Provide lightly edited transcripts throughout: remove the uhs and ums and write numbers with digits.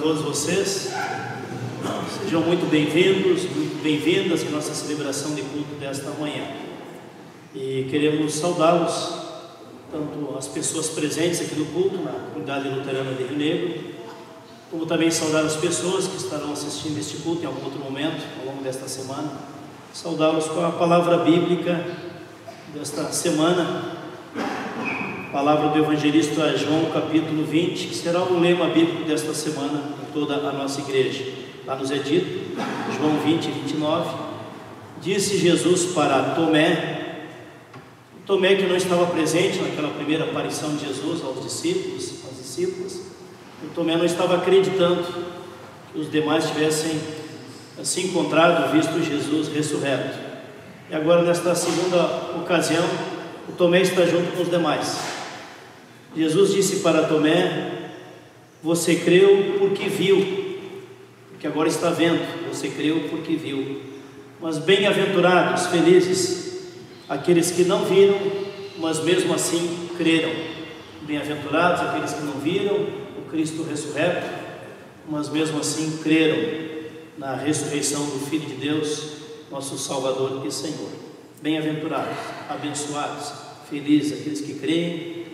todos vocês. Sejam muito bem-vindos, muito bem-vindas à nossa celebração de culto desta manhã. E queremos saudá-los, tanto as pessoas presentes aqui no culto, na comunidade luterana de Rio Negro, como também saudar as pessoas que estarão assistindo este culto em algum outro momento, ao longo desta semana. Saudá-los com a palavra bíblica desta semana, palavra do evangelista João, capítulo 20, que será o lema bíblico desta semana em toda a nossa igreja. Lá nos é dito, João 20, 29, disse Jesus para Tomé, que não estava presente naquela primeira aparição de Jesus aos discípulos, o Tomé não estava acreditando que os demais tivessem se encontrado, visto Jesus ressurreto. E agora, nesta segunda ocasião, o Tomé está junto com os demais. Jesus disse para Tomé: você creu porque viu, porque agora está vendo, você creu porque viu. Mas bem-aventurados, felizes, aqueles que não viram, mas mesmo assim creram. Bem-aventurados aqueles que não viram o Cristo ressurreto, mas mesmo assim creram na ressurreição do Filho de Deus, nosso Salvador e Senhor. Bem-aventurados, abençoados, felizes aqueles que creem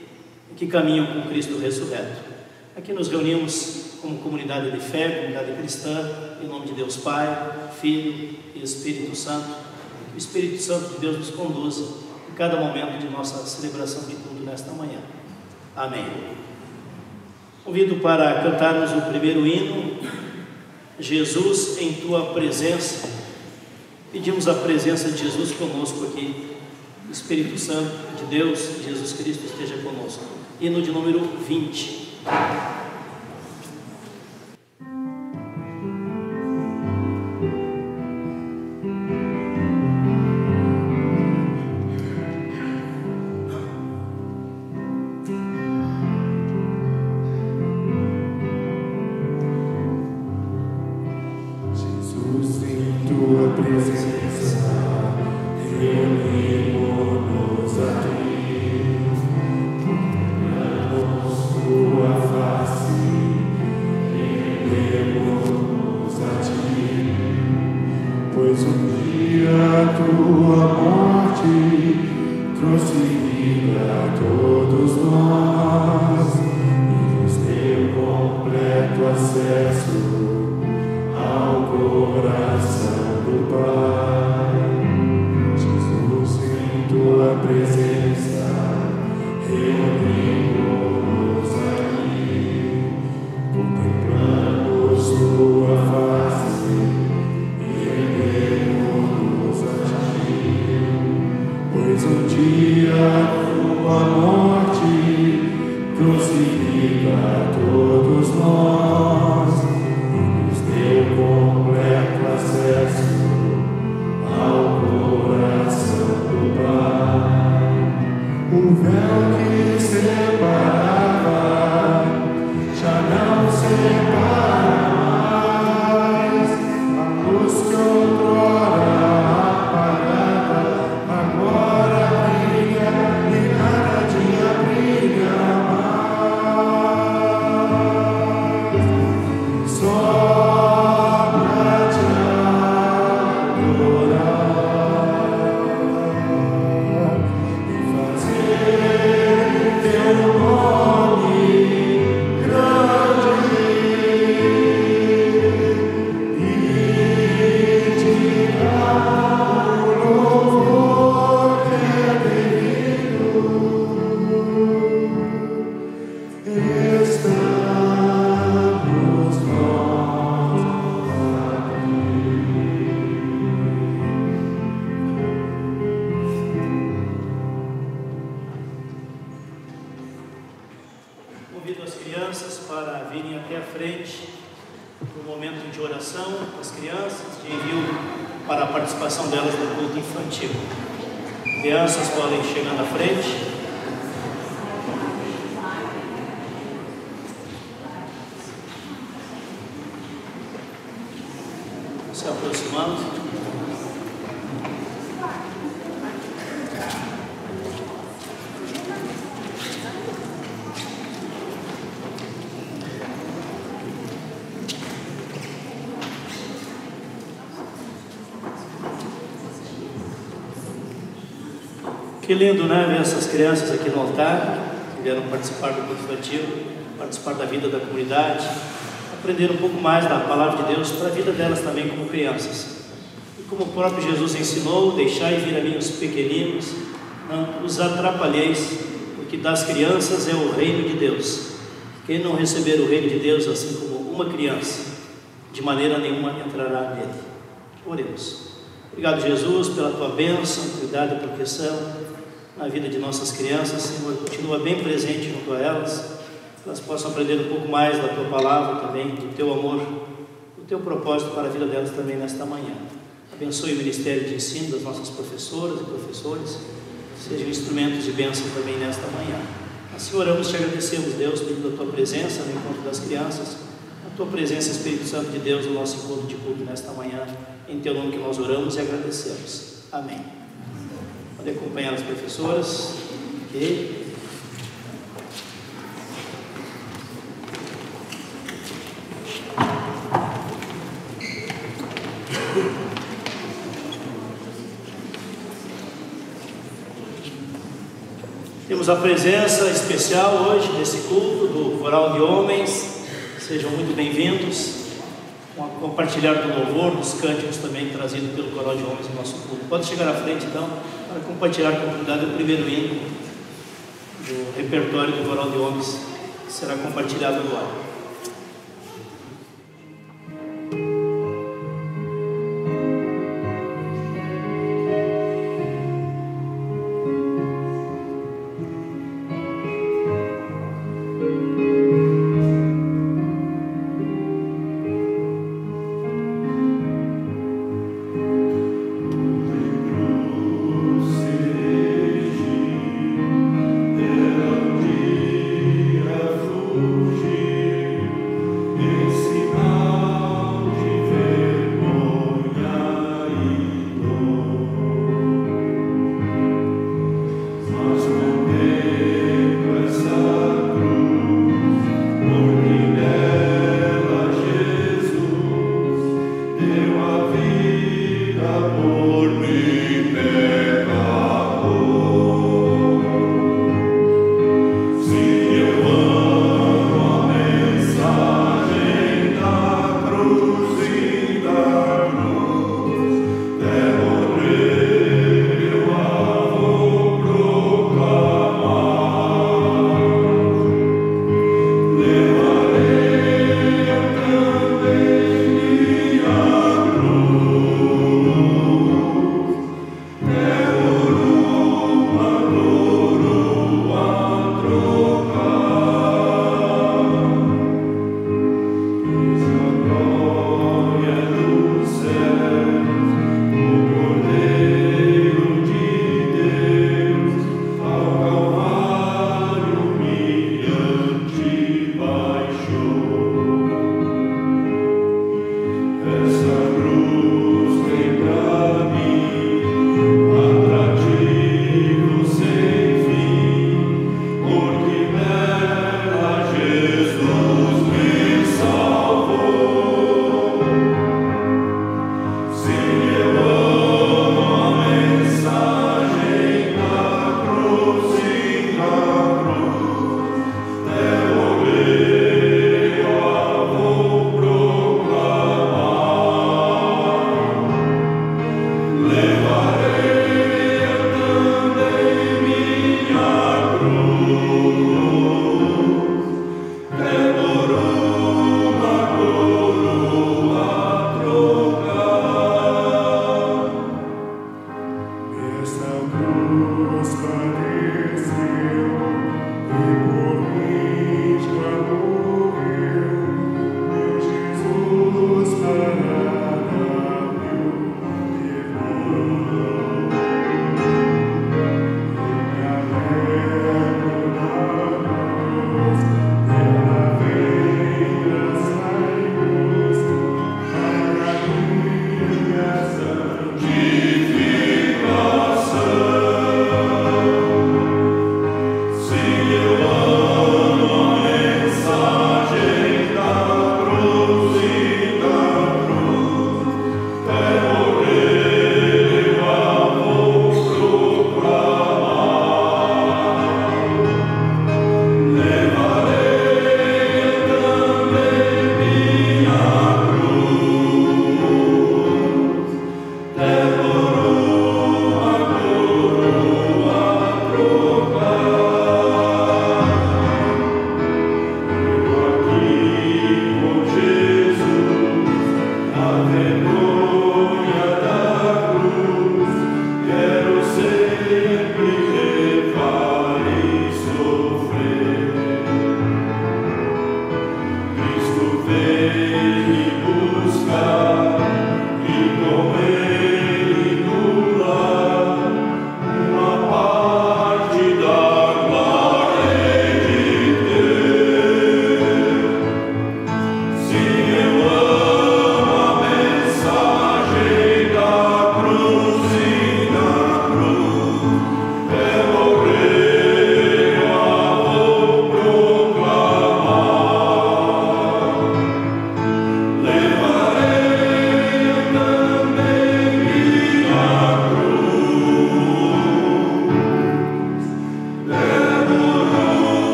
e que caminham com Cristo ressurreto. Aqui nos reunimos como comunidade de fé, comunidade cristã, em nome de Deus Pai, Filho e Espírito Santo. Que o Espírito Santo de Deus nos conduza em cada momento de nossa celebração de culto nesta manhã. Amém. Convido para cantarmos o primeiro hino, Jesus em Tua Presença. Pedimos a presença de Jesus conosco aqui. O Espírito Santo de Deus, Jesus Cristo, esteja conosco. Hino de número 20. Jesus em Tua presença, reunimos-nos aqui, contemplamos Tua face, rendemos-nos a Ti, pois um dia a Tua morte trouxe vida a todos nós e nos deu completo acesso ao coração do Pai. Jesus em Tua presença, reunimos-nos aqui, contemplamos Tua face e rendemos-nos a Ti, pois um dia Tua morte trouxe vida a todos nós, deu completo acesso ao coração do Pai. O véu que separava já não separa mais. A luz que outrora apagava agora brilha e cada dia brilha mais. Só pra te adorar e fazer Teu nome grande e te dar o louvor que é devido. Estamos nós aqui. Convido as crianças para virem até a frente no momento de oração, as crianças, de envio para a participação delas no culto infantil. Crianças podem chegar na frente. Se aproximando. Que lindo, né? Ver essas crianças aqui no altar, que vieram participar do culto infantil, participar da vida da comunidade, aprender um pouco mais da palavra de Deus para a vida delas também como crianças. E como o próprio Jesus ensinou, deixai vir a mim os pequeninos, não os atrapalheis, porque das crianças é o reino de Deus. Quem não receber o reino de Deus assim como uma criança, de maneira nenhuma entrará nele. Oremos. Obrigado, Jesus, pela tua bênção, cuidado e proteção na vida de nossas crianças. Senhor, continua bem presente junto a elas, que elas possam aprender um pouco mais da tua palavra também, do teu amor, do teu propósito para a vida delas também nesta manhã. Abençoe o ministério de ensino das nossas professoras e professores, sejam instrumentos de bênção também nesta manhã. Assim oramos e te agradecemos, Deus, pedindo a tua presença no encontro das crianças, a tua presença, Espírito Santo de Deus, no nosso encontro de culto nesta manhã. Em teu nome que nós oramos e agradecemos. Amém. Pode acompanhar as professoras. Ok. Temos a presença especial hoje nesse culto do Coral de Homens. Sejam muito bem-vindos. Compartilhar do louvor, dos cânticos também trazido pelo Coral de Homens no nosso culto. Pode chegar à frente então para compartilhar com a comunidade o primeiro hino do repertório do Coral de Homens, que será compartilhado agora. Fugir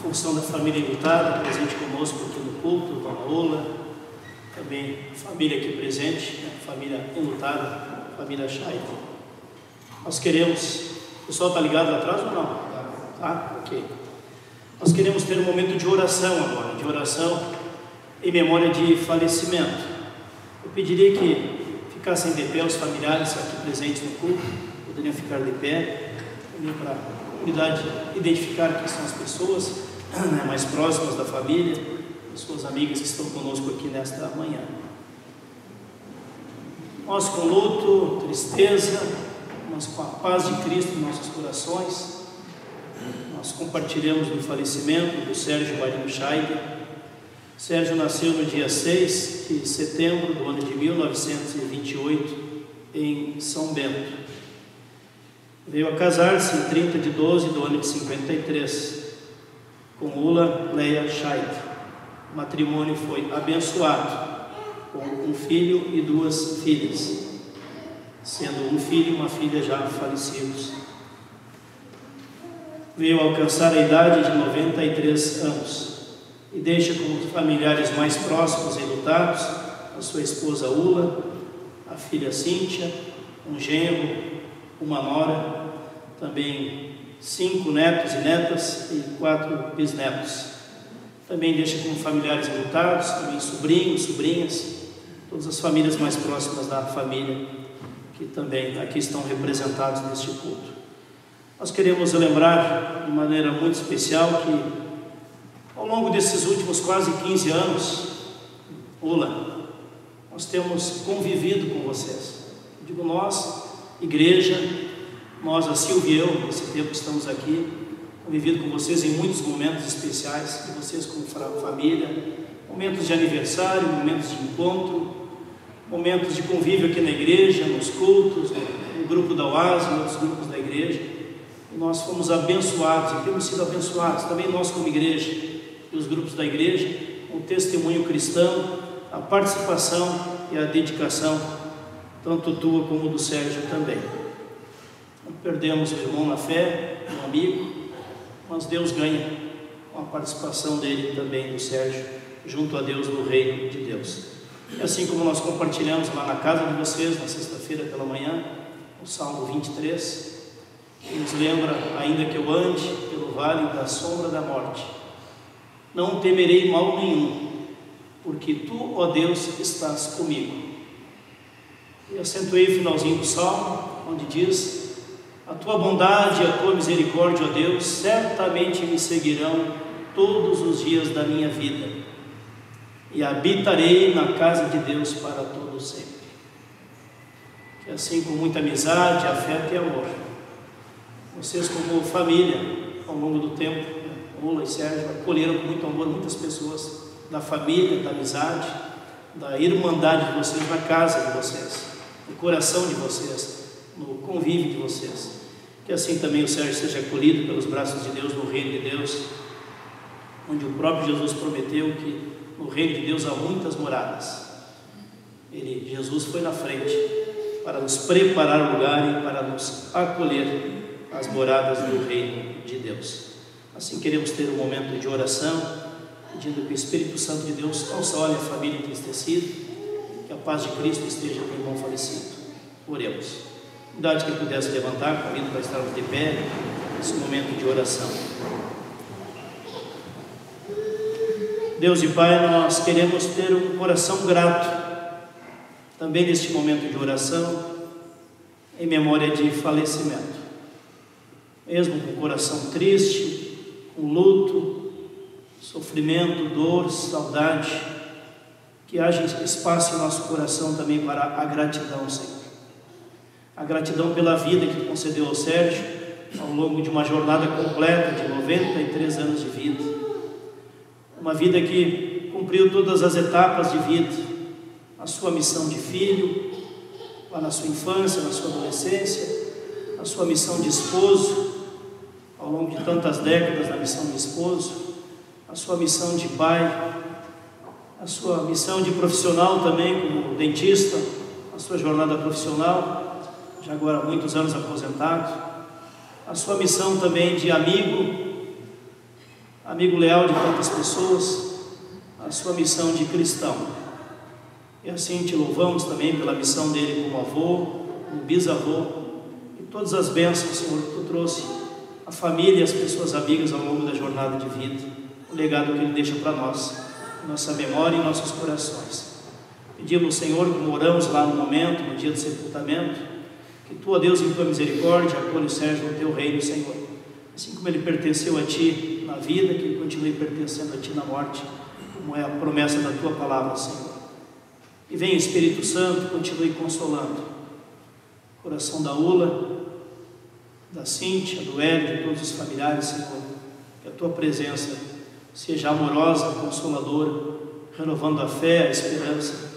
função da família enlutada, presente conosco aqui no culto, Dona Ola, também a família aqui presente, a família enlutada, a família Chay. Nós queremos, o pessoal está ligado lá atrás ou não? Tá? Ok. Nós queremos ter um momento de oração agora, de oração em memória de falecimento. Eu pediria que ficassem de pé os familiares aqui presentes no culto, poderiam ficar de pé, também para a comunidade identificar quem são as pessoas mais próximas da família, as suas amigas que estão conosco aqui nesta manhã. Nós com luto, tristeza, mas com a paz de Cristo em nossos corações, nós compartilhamos do falecimento do Sérgio Marinho Scheider. Sérgio nasceu no dia 6 de setembro do ano de 1928 em São Bento. Veio a casar-se em 30 de 12 do ano de 53 com Ula Leia Scheider. O matrimônio foi abençoado com um filho e 2 filhas, sendo um filho e uma filha já falecidos. Veio alcançar a idade de 93 anos e deixa como familiares mais próximos e enlutados a sua esposa Ula, a filha Cíntia, um genro, uma nora, também 5 netos e netas e 4 bisnetos. Também deixa como familiares enlutados, também sobrinhos, sobrinhas, todas as famílias mais próximas da família que também aqui estão representados neste culto. Nós queremos lembrar de maneira muito especial que ao longo desses últimos quase 15 anos, Ula, nós temos convivido com vocês. Eu digo nós, igreja, nós, a Silvia e eu, nesse tempo que estamos aqui, convivido com vocês em muitos momentos especiais, e vocês como família, momentos de aniversário, momentos de encontro, momentos de convívio aqui na igreja, nos cultos, no grupo da Oase, em outros grupos da igreja. E nós fomos abençoados, e temos sido abençoados, também nós como igreja, e os grupos da igreja, com o testemunho cristão, a participação e a dedicação, tanto tua como do Sérgio também. Não perdemos o irmão na fé, um amigo, mas Deus ganha com a participação dele também, do Sérgio, junto a Deus no reino de Deus. E assim como nós compartilhamos lá na casa de vocês, na sexta-feira pela manhã, o Salmo 23, que nos lembra: ainda que eu ande pelo vale da sombra da morte, não temerei mal nenhum, porque tu, ó Deus, estás comigo. E acentuei o finalzinho do Salmo, onde diz: a tua bondade e a tua misericórdia, ó Deus, certamente me seguirão todos os dias da minha vida, e habitarei na casa de Deus para todo sempre. Que assim, com muita amizade, afeto e amor, vocês como família, ao longo do tempo, Ula e Sérgio acolheram com muito amor muitas pessoas da família, da amizade, da irmandade de vocês, na casa de vocês, no coração de vocês, no convívio de vocês. Que assim também o Sérgio seja acolhido pelos braços de Deus no reino de Deus, onde o próprio Jesus prometeu que no reino de Deus há muitas moradas. Jesus foi na frente para nos preparar o lugar e para nos acolher às moradas do reino de Deus. Assim queremos ter um momento de oração, pedindo que o Espírito Santo de Deus console a família entristecida, que a paz de Cristo esteja com o irmão falecido. Oremos. Cuidado que pudesse levantar, convido para estarmos de pé nesse momento de oração. Deus e Pai, nós queremos ter um coração grato também neste momento de oração, em memória de falecimento. Mesmo com o coração triste, com luto, sofrimento, dor, saudade, que haja espaço em nosso coração também para a gratidão, Senhor. A gratidão pela vida que Tu concedeu ao Sérgio ao longo de uma jornada completa de 93 anos de vida. Uma vida que cumpriu todas as etapas de vida, a sua missão de filho, lá na sua infância, na sua adolescência, a sua missão de esposo, ao longo de tantas décadas na missão de esposo, a sua missão de pai, a sua missão de profissional também como dentista, a sua jornada profissional, já agora há muitos anos aposentado, a sua missão também de amigo, amigo leal de tantas pessoas, a sua missão de cristão. E assim te louvamos também pela missão dele como avô, como bisavô, e todas as bênçãos, Senhor, que tu trouxe à família e às pessoas amigas ao longo da jornada de vida, o legado que ele deixa para nós, em nossa memória e em nossos corações. Pedimos, Senhor, como oramos lá no momento, no dia do sepultamento, que tu, ó Deus, em tua misericórdia, acolhe o Sérgio no teu reino, Senhor. Assim como ele pertenceu a ti na vida, que ele continue pertencendo a ti na morte, como é a promessa da tua palavra, Senhor. E vem, Espírito Santo, continue consolando o coração da Ula, da Cíntia, do Hélio, de todos os familiares, Senhor. Que a tua presença seja amorosa, consoladora, renovando a fé, a esperança,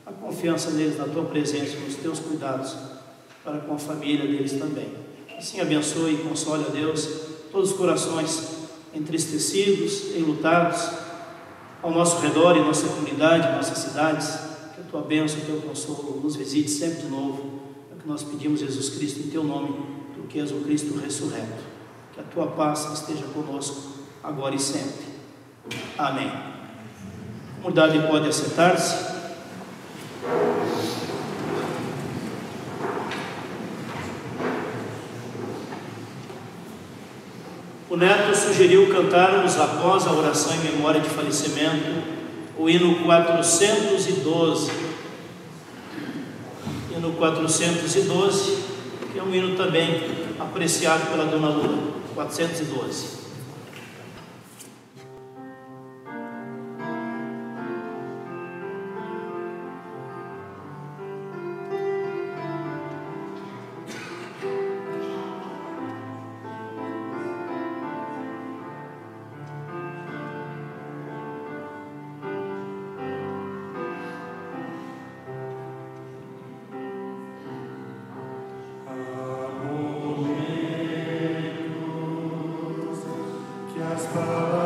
a confiança neles na tua presença, nos teus cuidados, para com a família deles também. Assim abençoe e console, a Deus, todos os corações entristecidos, enlutados, ao nosso redor, em nossa comunidade, em nossas cidades. Que a tua bênção, o teu consolo nos visite sempre de novo. É o que nós pedimos, Jesus Cristo, em teu nome, tu que és o Cristo ressurreto. Que a tua paz esteja conosco, agora e sempre. Amém. A comunidade pode assentar-se. O neto sugeriu cantarmos, após a oração em memória de falecimento, o hino 412. Hino 412, que é um hino também apreciado pela dona Lula. 412. Jesus.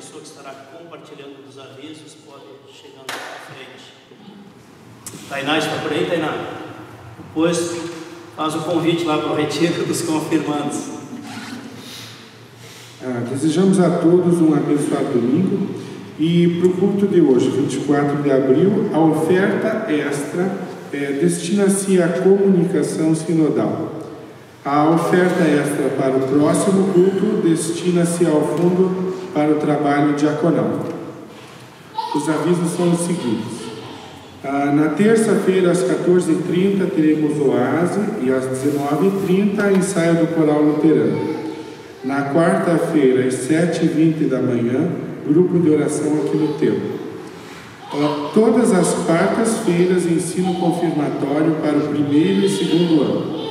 pessoa que estará compartilhando dos avisos pode ir chegando à frente. Tainá está por aí, Tainá? Depois faz o convite lá para o retiro dos confirmandos. Desejamos a todos um abençoado domingo e para o culto de hoje, 24 de abril, a oferta extra destina-se à comunicação sinodal. A oferta extra para o próximo culto destina-se ao fundo para o trabalho diaconal. Os avisos são os seguintes. Na terça-feira, às 14h30, teremos oase e às 19h30, ensaio do coral luterano. Na quarta-feira, às 7h20 da manhã, grupo de oração aqui no templo. Todas as quartas-feiras, ensino confirmatório para o primeiro e segundo ano.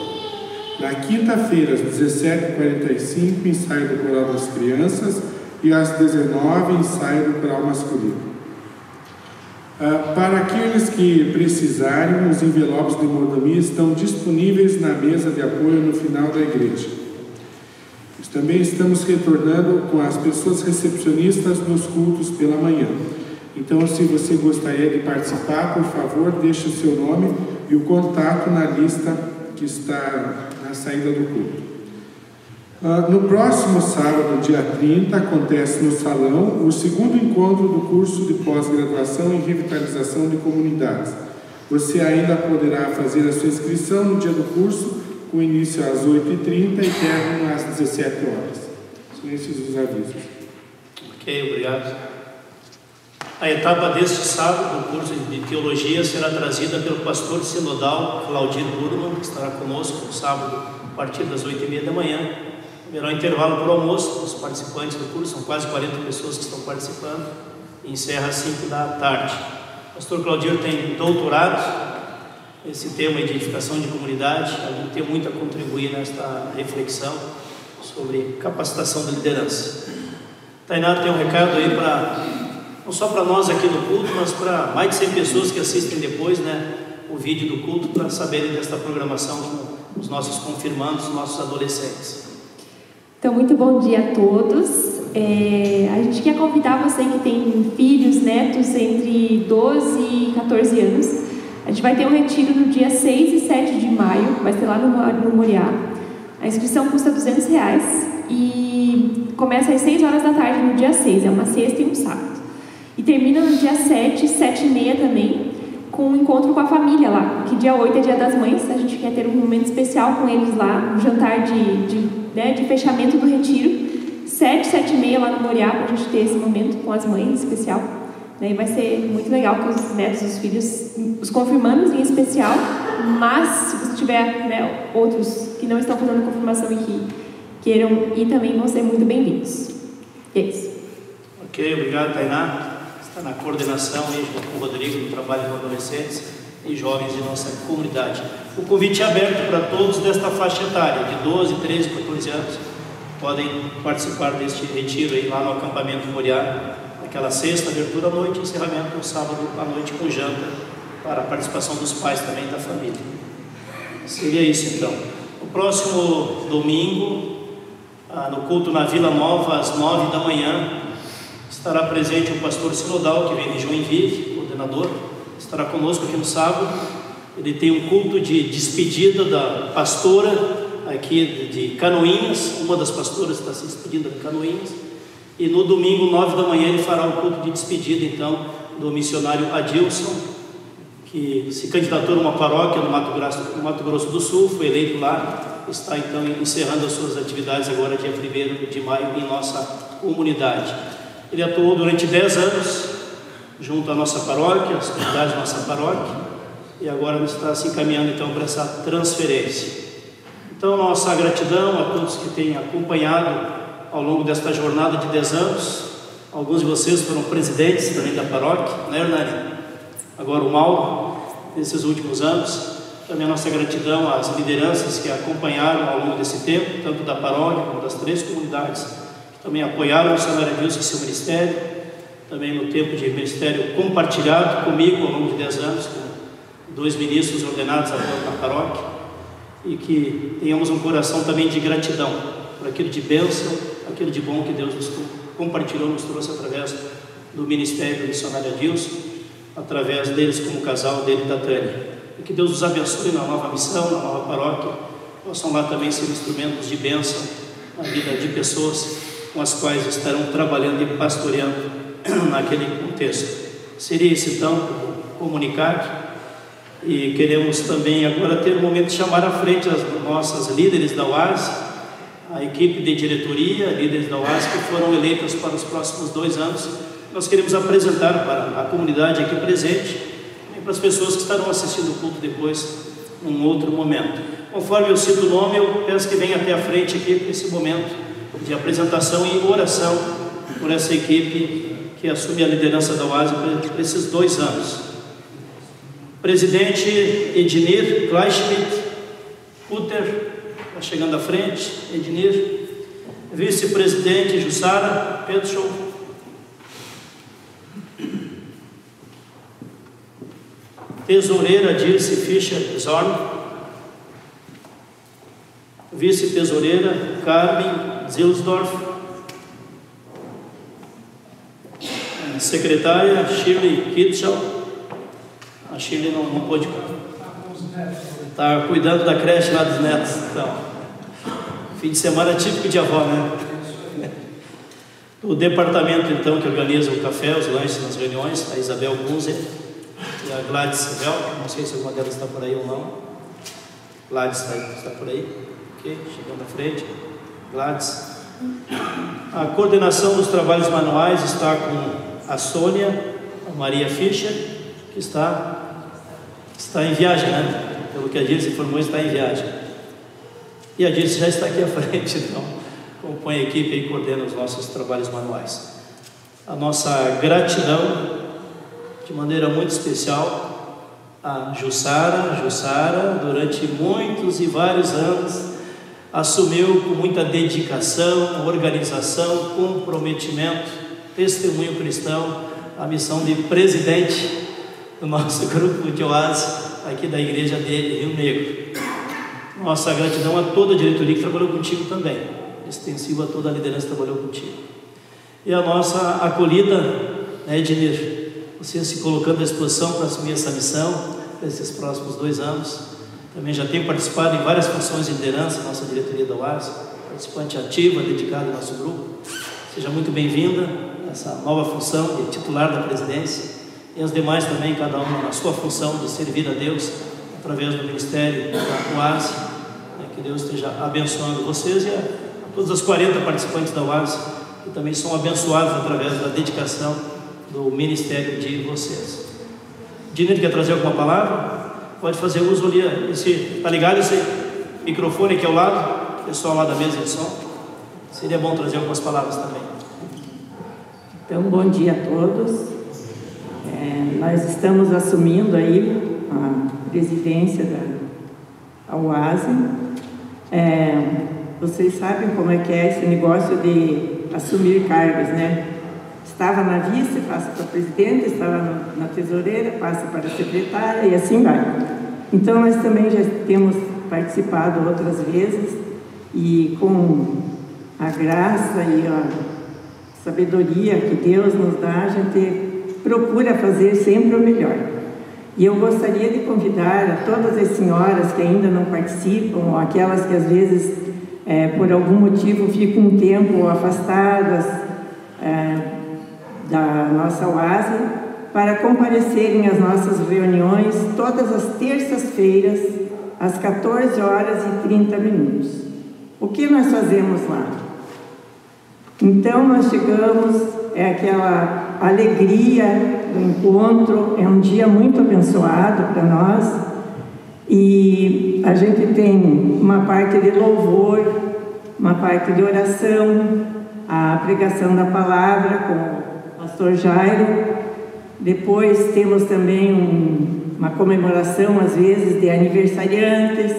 Na quinta-feira, às 17h45, ensaio do coral das crianças e às 19h, ensaio do coral masculino. Para aqueles que precisarem, os envelopes de mordomia estão disponíveis na mesa de apoio no final da igreja. Também estamos retornando com as pessoas recepcionistas nos cultos pela manhã. Então, se você gostaria de participar, por favor, deixe o seu nome e o contato na lista que está na saída do culto. No próximo sábado, dia 30, acontece no salão o segundo encontro do curso de pós-graduação em revitalização de comunidades. Você ainda poderá fazer a sua inscrição no dia do curso, com início às 8h30 e término às 17h. São esses os avisos. Ok, obrigado. A etapa deste sábado, o curso de teologia, será trazida pelo pastor sinodal Claudir Burman, que estará conosco no sábado a partir das 8h30 da manhã. Haverá um intervalo para o almoço. Os participantes do curso, são quase 40 pessoas que estão participando, e encerra às 5 da tarde. O pastor Claudir tem doutorado esse tema de edificação de comunidade. A gente tem muito a contribuir nesta reflexão sobre capacitação da liderança. Tainá tem um recado aí não só para nós aqui no culto, mas para mais de 100 pessoas que assistem depois, o vídeo do culto, para saberem desta programação com os nossos confirmandos, os nossos adolescentes. Então, muito bom dia a todos. A gente quer convidar você que tem filhos, netos entre 12 e 14 anos. A gente vai ter um retiro no dia 6 e 7 de maio, vai ser lá no Moriá. A inscrição custa R$200 e começa às 6 horas da tarde no dia 6, é uma sexta e um sábado. E termina no dia 7, 7h30 também, com um encontro com a família lá, que dia 8 é dia das mães, a gente quer ter um momento especial com eles lá, um jantar de fechamento do retiro, 7, 7h30 lá no Moriá, para a gente ter esse momento com as mães especial. E vai ser muito legal com os netos, os filhos, os confirmandos em especial, mas se você tiver outros que não estão fazendo confirmação e que queiram ir também, vão ser muito bem-vindos. E é isso. Ok, obrigado, Tainá. Está na coordenação aí, junto com o Rodrigo, no trabalho com adolescentes e jovens de nossa comunidade. O convite é aberto para todos desta faixa etária, de 12, 13, 14 anos. Podem participar deste retiro aí lá no acampamento Moriá. Aquela sexta, abertura à noite, encerramento no sábado à noite com janta, para a participação dos pais também da família. Seria isso então. No próximo domingo, no culto na Vila Nova, às 9 da manhã, estará presente o pastor sinodal, que vem de Joinville, coordenador, estará conosco aqui no sábado. Ele tem um culto de despedida da pastora aqui de Canoinhas, uma das pastoras está se despedindo de Canoinhas. E no domingo, 9 da manhã, ele fará o culto de despedida, então, do missionário Adilson, que se candidatou numa paróquia no Mato Grosso do Sul, foi eleito lá, está, então, encerrando as suas atividades agora, dia 1º de maio, em nossa comunidade. Ele atuou durante 10 anos, junto à nossa paróquia, às comunidades da nossa paróquia, e agora está se encaminhando, então, para essa transferência. Então, nossa gratidão a todos que têm acompanhado ao longo desta jornada de 10 anos. Alguns de vocês foram presidentes também da paróquia, Hernani? Agora o Mauro, nesses últimos anos. Também a nossa gratidão às lideranças que acompanharam ao longo desse tempo, tanto da paróquia como das 3 comunidades, que também apoiaram o Salário Deus e seu ministério, também no tempo de ministério compartilhado comigo ao longo de 10 anos, com 2 ministros ordenados agora na paróquia, e que tenhamos um coração também de gratidão por aquilo de bênção, aquilo de bom que Deus nos compartilhou, nos trouxe através do Ministério Missionário Adilson, através deles como casal, dele e da Tânia. E que Deus os abençoe na nova missão, na nova paróquia, possam lá também ser instrumentos de bênção na vida de pessoas com as quais estarão trabalhando e pastoreando naquele contexto. Seria esse então comunicado. E queremos também agora ter um momento de chamar à frente as nossas líderes da UASE, a equipe de diretoria, líderes da UASE que foram eleitas para os próximos 2 anos. Nós queremos apresentar para a comunidade aqui presente e para as pessoas que estarão assistindo o culto depois, num outro momento. Conforme eu cito o nome, eu peço que venha até a frente aqui para esse momento de apresentação e oração por essa equipe que assume a liderança da UASE para esses 2 anos. Presidente Ednir Kleischmidt Puter, está chegando à frente, Ednir. Vice-presidente Jussara Petschel. Tesoureira Dirce Fischer Zorn. Vice-tesoureira Carmen Zilsdorf. Secretária Shirley Kitschel. A Shirley não pôde. Está cuidando da creche lá dos netos. Então, fim de semana típico de avó, né? O departamento, então, que organiza o café, os lanches nas reuniões, a Isabel Gunzer e a Gladys Sebel, não sei se alguma delas está por aí ou não. Gladys está por aí. Ok, chegando à frente. Gladys. A coordenação dos trabalhos manuais está com a Sônia, a Maria Fischer, que está em viagem, né? Pelo que a Dirce informou, está em viagem. E a Dirce já está aqui à frente, então compõe a equipe e coordena os nossos trabalhos manuais. A nossa gratidão, de maneira muito especial, a Jussara, durante muitos e vários anos, assumiu com muita dedicação, organização, comprometimento, testemunho cristão, a missão de presidente do nosso grupo de OASE, aqui da igreja de Rio Negro. Nossa gratidão a toda a diretoria que trabalhou contigo também, extensiva a toda a liderança que trabalhou contigo. E a nossa acolhida, né, Ednir, você se colocando à disposição para assumir essa missão, nesses próximos 2 anos. Também já tenho participado em várias funções de liderança, nossa diretoria da UASE, participante ativa, dedicada ao nosso grupo. Seja muito bem-vinda a essa nova função de titular da presidência. E as demais também, cada uma na sua função de servir a Deus através do ministério da UASE. Que Deus esteja abençoando vocês e a todas as 40 participantes da UASE, que também são abençoados através da dedicação do ministério de vocês. Dinir, quer trazer alguma palavra? Pode fazer uso ali, está ligado esse microfone aqui ao lado, pessoal lá da mesa de som. Seria bom trazer algumas palavras também. Então, bom dia a todos. Nós estamos assumindo aí a presidência da UASE. Vocês sabem como é que é esse negócio de assumir cargos, né? Estava na vice, passa para a presidente, estava na tesoureira, passa para a secretária e assim vai. Então, nós também já temos participado outras vezes e com a graça e a sabedoria que Deus nos dá, a gente procura fazer sempre o melhor. E eu gostaria de convidar a todas as senhoras que ainda não participam, ou aquelas que às vezes, por algum motivo, ficam um tempo afastadas da nossa UASE, para comparecerem às nossas reuniões todas as terças-feiras, às 14h30. O que nós fazemos lá? Então, nós chegamos, aquela alegria do encontro, é um dia muito abençoado para nós, e a gente tem uma parte de louvor, uma parte de oração, a pregação da palavra com o pastor Jairo. Depois temos também uma comemoração, às vezes, de aniversariantes.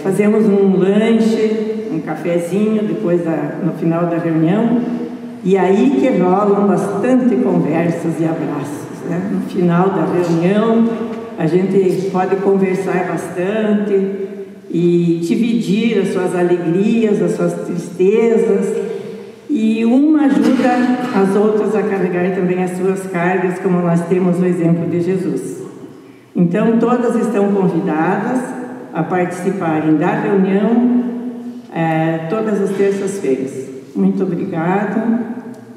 Fazemos um lanche, um cafezinho depois no final da reunião, e aí que rolam bastante conversas e abraços, né? No final da reunião a gente pode conversar bastante e dividir as suas alegrias, as suas tristezas, e uma ajuda as outras a carregar também as suas cargas, como nós temos o exemplo de Jesus. Então, todas estão convidadas a participarem da reunião todas as terças-feiras. Muito obrigada.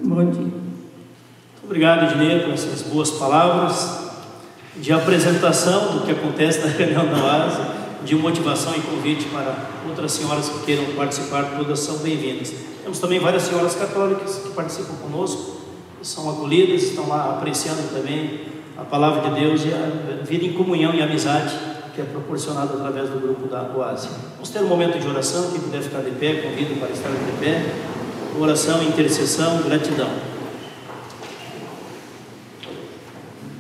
Bom dia. Muito obrigado, Ednei, por essas boas palavras de apresentação do que acontece na reunião da OASE, de motivação e convite para outras senhoras que queiram participar, todas são bem-vindas. Temos também várias senhoras católicas que participam conosco, que são acolhidas, estão lá apreciando também a palavra de Deus e a vida em comunhão e amizade que é proporcionada através do grupo da OASE. Vamos ter um momento de oração, quem puder ficar de pé, convido para estar de pé. Oração, intercessão, gratidão.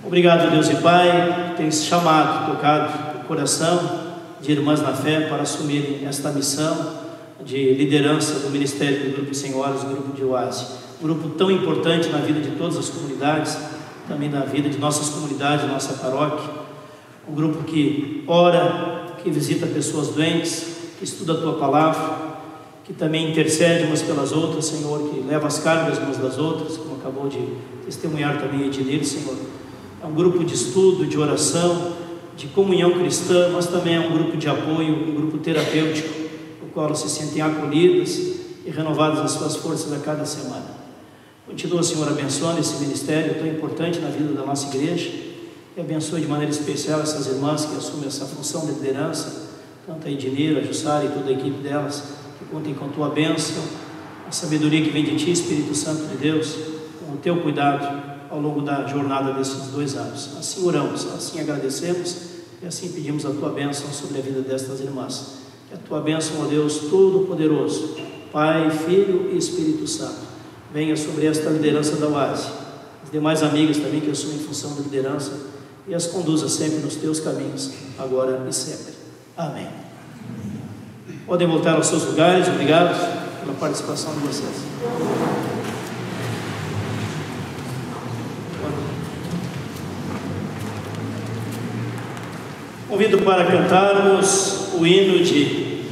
Obrigado, Deus e Pai, que tens chamado, tocado o coração de irmãs na fé para assumirem esta missão de liderança do Ministério do Grupo de Senhoras, do Grupo de OASE. Um grupo tão importante na vida de todas as comunidades, também na vida de nossas comunidades, nossa paróquia. Um grupo que ora, que visita pessoas doentes, que estuda a Tua Palavra, que também intercede umas pelas outras, Senhor, que leva as cargas umas das outras, como acabou de testemunhar também Ednei, Senhor. É um grupo de estudo, de oração, de comunhão cristã, mas também é um grupo de apoio, um grupo terapêutico, no qual se sentem acolhidas e renovadas as suas forças a cada semana. Continua, Senhor, abençoando esse ministério tão importante na vida da nossa igreja, e abençoe de maneira especial essas irmãs que assumem essa função de liderança, tanto a Ednei, a Jussara e toda a equipe delas, que contem com a Tua bênção, a sabedoria que vem de Ti, Espírito Santo de Deus, com o Teu cuidado ao longo da jornada desses 2 anos. Assim oramos, assim agradecemos e assim pedimos a Tua bênção sobre a vida destas irmãs. Que a Tua bênção, ó Deus Todo-Poderoso, Pai, Filho e Espírito Santo, venha sobre esta liderança da OASE, as demais amigas também que assumem função de liderança, e as conduza sempre nos Teus caminhos, agora e sempre. Amém. Podem voltar aos seus lugares. Obrigado pela participação de vocês. Convido para cantarmos o hino de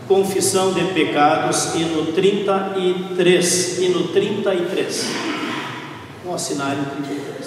confissão de pecados, hino 33. Hino 33. Vamos assinar o 33.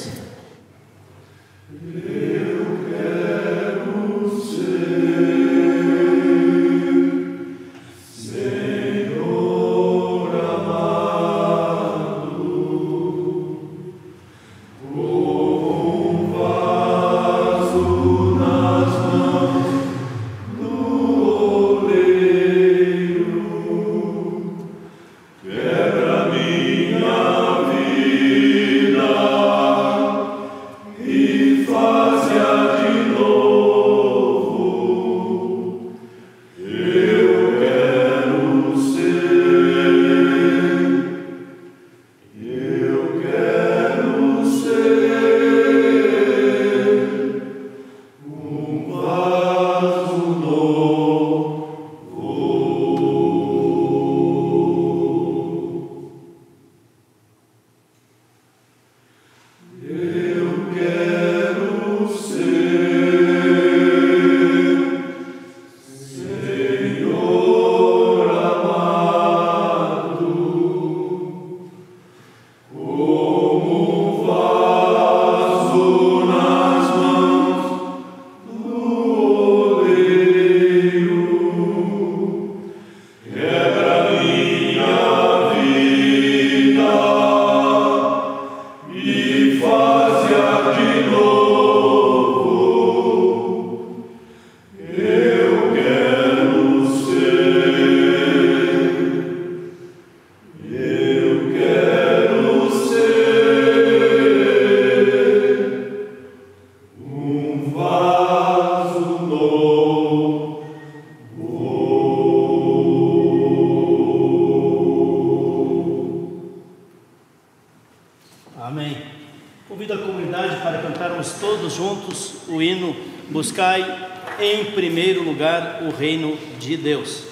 Buscai em primeiro lugar o reino de Deus.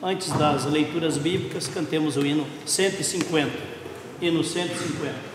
Antes das leituras bíblicas, cantemos o hino 150. Hino 150.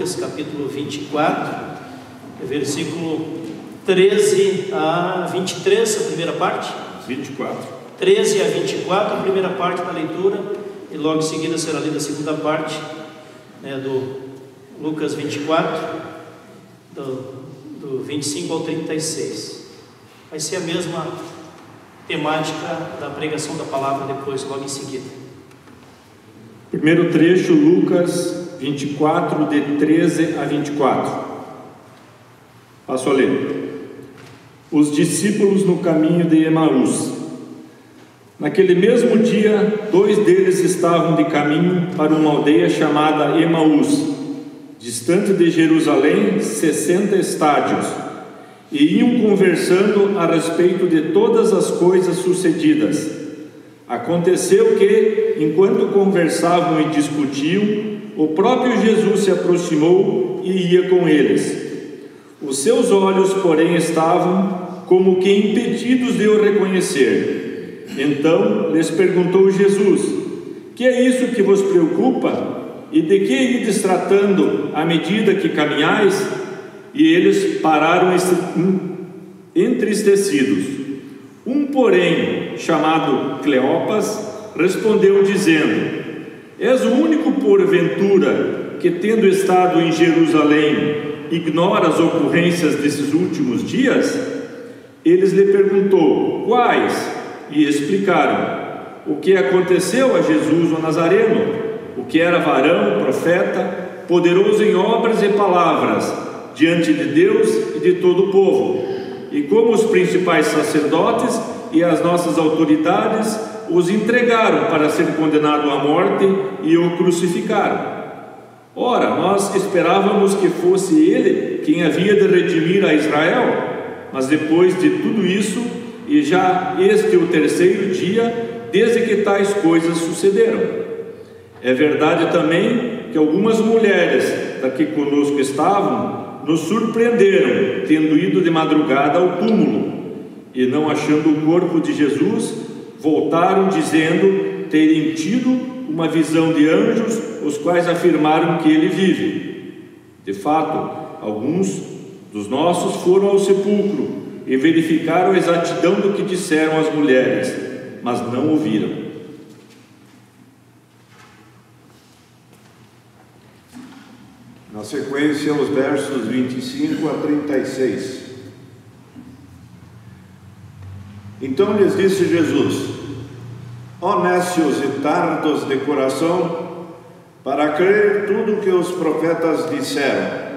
Lucas capítulo 24, versículo 13 a 23, a primeira parte. 24. 13 a 24, a primeira parte da leitura, e logo em seguida será lida a segunda parte, do Lucas 24, do 25 ao 36. Vai ser a mesma temática da pregação da palavra depois, logo em seguida. Primeiro trecho, Lucas 24, de 13 a 24. Passo a ler. Os discípulos no caminho de Emaús. Naquele mesmo dia, 2 deles estavam de caminho para uma aldeia chamada Emaús, distante de Jerusalém 60 estádios, e iam conversando a respeito de todas as coisas sucedidas. Aconteceu que, enquanto conversavam e discutiam, o próprio Jesus se aproximou e ia com eles. Os seus olhos, porém, estavam como que impedidos de o reconhecer. Então lhes perguntou Jesus: que é isso que vos preocupa? E de que ides tratando à medida que caminhais? E eles pararam entristecidos. Um, porém, chamado Cleopas, respondeu dizendo: és o único, porventura, que, tendo estado em Jerusalém, ignora as ocorrências desses últimos dias? Eles lhe perguntou: quais? E explicaram o que aconteceu a Jesus o Nazareno, o que era varão, profeta, poderoso em obras e palavras, diante de Deus e de todo o povo, e como os principais sacerdotes e as nossas autoridades os entregaram para ser condenado à morte e o crucificaram. Ora, nós esperávamos que fosse ele quem havia de redimir a Israel, mas depois de tudo isso, e já este o terceiro dia, desde que tais coisas sucederam. É verdade também que algumas mulheres da que conosco estavam nos surpreenderam, tendo ido de madrugada ao túmulo, e não achando o corpo de Jesus, voltaram dizendo terem tido uma visão de anjos, os quais afirmaram que ele vive. De fato, alguns dos nossos foram ao sepulcro e verificaram a exatidão do que disseram as mulheres, mas não ouviram. Na sequência, os versos 25 a 36. Então lhes disse Jesus: ó nécios e tardos de coração, para crer tudo o que os profetas disseram.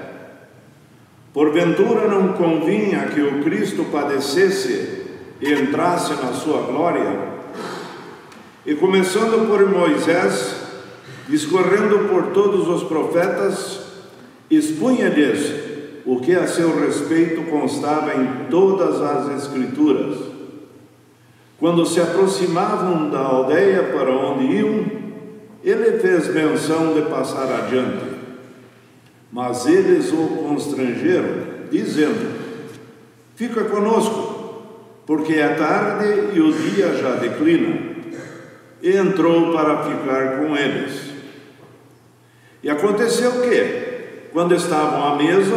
Porventura não convinha que o Cristo padecesse e entrasse na sua glória? E começando por Moisés, discorrendo por todos os profetas, expunha-lhes o que a seu respeito constava em todas as Escrituras. Quando se aproximavam da aldeia para onde iam, ele fez menção de passar adiante. Mas eles o constrangeram, dizendo: fica conosco, porque é tarde e o dia já declina. E entrou para ficar com eles. E aconteceu que, quando estavam à mesa,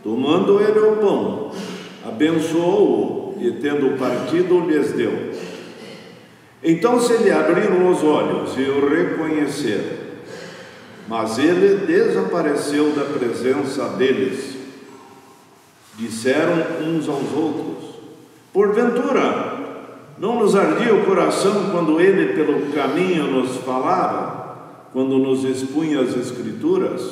tomando ele o pão, abençoou-o e, tendo partido, lhes deu. Então se lhe abriram os olhos e o reconheceram. Mas ele desapareceu da presença deles. Disseram uns aos outros: porventura, não nos ardia o coração quando ele pelo caminho nos falava, quando nos expunha as Escrituras?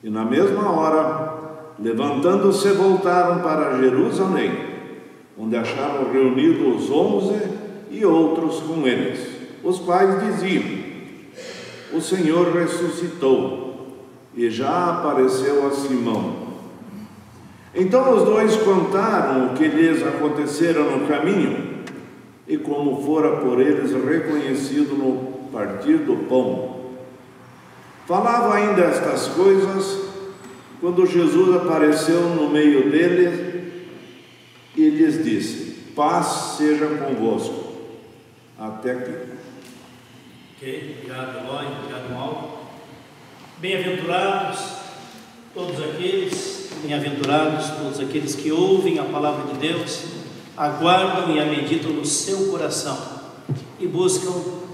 E na mesma hora, levantando-se, voltaram para Jerusalém, onde acharam reunidos os 11 e outros com eles, os quais diziam: o Senhor ressuscitou e já apareceu a Simão. Então os dois contaram o que lhes acontecera no caminho e como fora por eles reconhecido no partir do pão. Falava ainda estas coisas quando Jesus apareceu no meio deles e lhes disse: paz seja convosco. Até aqui. Ok, obrigado, Eloy, obrigado, Mauro. Bem-aventurados todos aqueles que ouvem a palavra de Deus, aguardam e a meditam no seu coração e buscam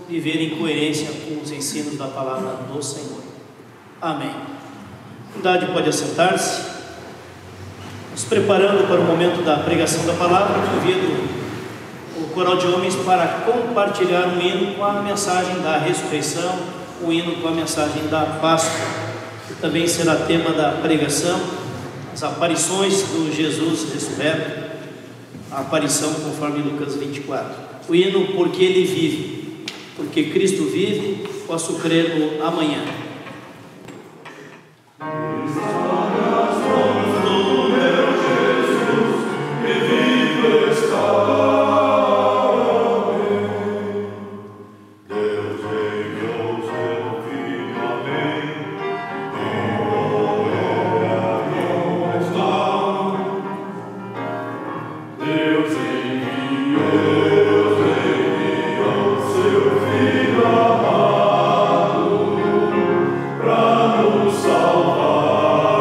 viver em coerência com os ensinos da palavra do Senhor. Amém. A unidade pode assentar-se. Nos preparando para o momento da pregação da palavra, convido o coral de homens para compartilhar um hino com a mensagem da ressurreição, um hino com a mensagem da Páscoa, que também será tema da pregação, as aparições do Jesus ressurreto, a aparição conforme Lucas 24. O hino Porque Ele Vive, porque Cristo vive, posso crer no amanhã. Salvar.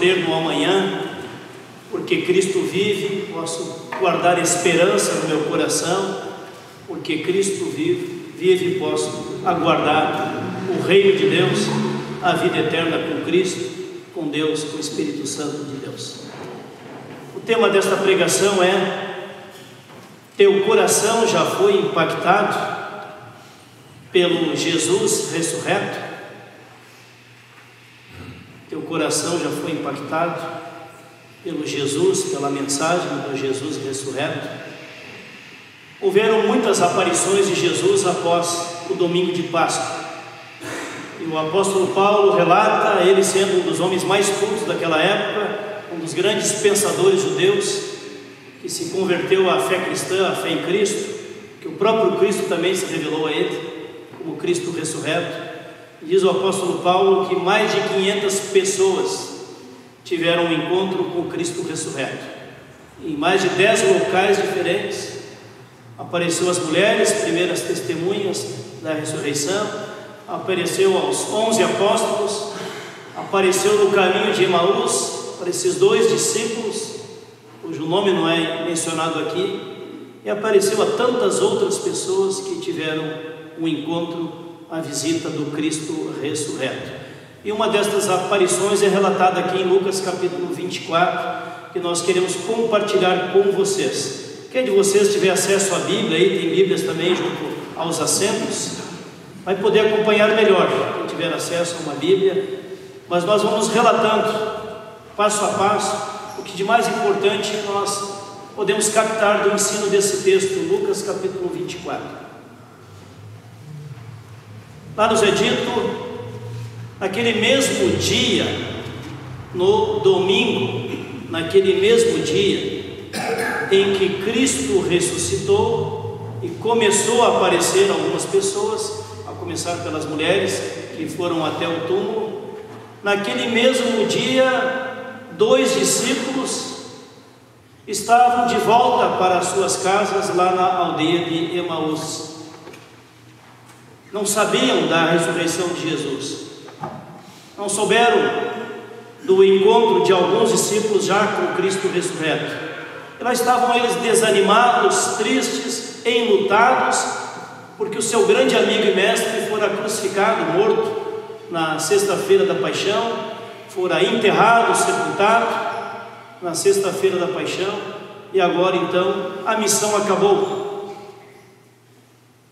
crer no amanhã, porque Cristo vive, posso guardar esperança no meu coração, porque Cristo vive, posso aguardar o reino de Deus, a vida eterna com Cristo, com Deus, com o Espírito Santo de Deus. O tema desta pregação é: teu coração já foi impactado pelo Jesus ressurreto? Teu coração já foi impactado pelo Jesus, pela mensagem do Jesus ressurreto? Houveram muitas aparições de Jesus após o domingo de Páscoa. E o apóstolo Paulo relata, ele sendo um dos homens mais cultos daquela época, um dos grandes pensadores judeus, que se converteu à fé cristã, à fé em Cristo, que o próprio Cristo também se revelou a ele, como Cristo ressurreto. Diz o apóstolo Paulo que mais de 500 pessoas tiveram um encontro com Cristo ressurreto. Em mais de 10 locais diferentes, apareceu às mulheres, primeiras testemunhas da ressurreição, apareceu aos 11 apóstolos, apareceu no caminho de Emaús, para esses 2 discípulos, cujo nome não é mencionado aqui, e apareceu a tantas outras pessoas que tiveram um encontro, a visita do Cristo ressurreto. E uma destas aparições é relatada aqui em Lucas capítulo 24, que nós queremos compartilhar com vocês. Quem de vocês tiver acesso à Bíblia, aí tem Bíblias também junto aos assentos, vai poder acompanhar melhor, quem tiver acesso a uma Bíblia. Mas nós vamos relatando, passo a passo, o que de mais importante nós podemos captar do ensino desse texto, Lucas capítulo 24. Lá nos é dito, naquele mesmo dia, no domingo, naquele mesmo dia em que Cristo ressuscitou e começou a aparecer algumas pessoas, a começar pelas mulheres que foram até o túmulo, naquele mesmo dia, 2 discípulos estavam de volta para as suas casas lá na aldeia de Emaús. Não sabiam da ressurreição de Jesus, não souberam do encontro de alguns discípulos já com Cristo ressurreto. E lá estavam eles desanimados, tristes, enlutados, porque o seu grande amigo e mestre fora crucificado, morto na sexta-feira da paixão, fora enterrado, sepultado na sexta-feira da paixão, e agora então a missão acabou.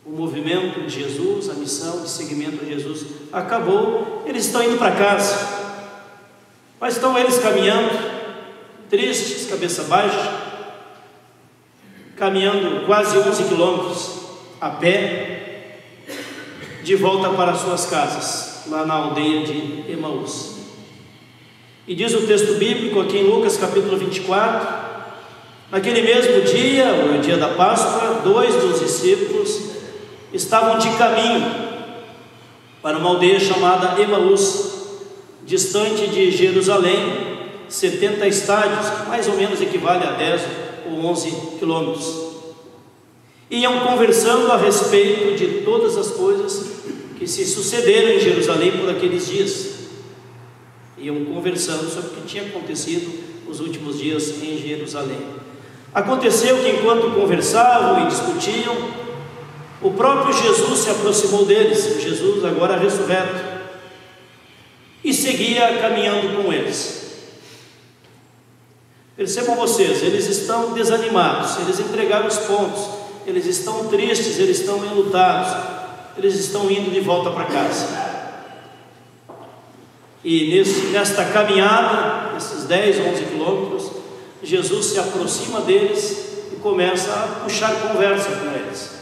O movimento de Jesus, a missão de seguimento a Jesus acabou, eles estão indo para casa, mas estão eles caminhando, tristes, cabeça baixa, caminhando quase 11 quilômetros a pé, de volta para suas casas, lá na aldeia de Emaús. E diz o texto bíblico aqui em Lucas capítulo 24, naquele mesmo dia, o dia da Páscoa, 2 dos discípulos estavam de caminho para uma aldeia chamada Emaús, distante de Jerusalém, 70 estádios, que mais ou menos equivale a 10 ou 11 quilômetros. Iam conversando a respeito de todas as coisas que se sucederam em Jerusalém por aqueles dias. Iam conversando sobre o que tinha acontecido nos últimos dias em Jerusalém. Aconteceu que enquanto conversavam e discutiam, o próprio Jesus se aproximou deles, Jesus agora ressurreto, e seguia caminhando com eles. Percebam vocês, eles estão desanimados, eles entregaram os pontos, eles estão tristes, eles estão enlutados, eles estão indo de volta para casa. E nesta caminhada, nesses 10, 11 quilômetros, Jesus se aproxima deles e começa a puxar conversa com eles.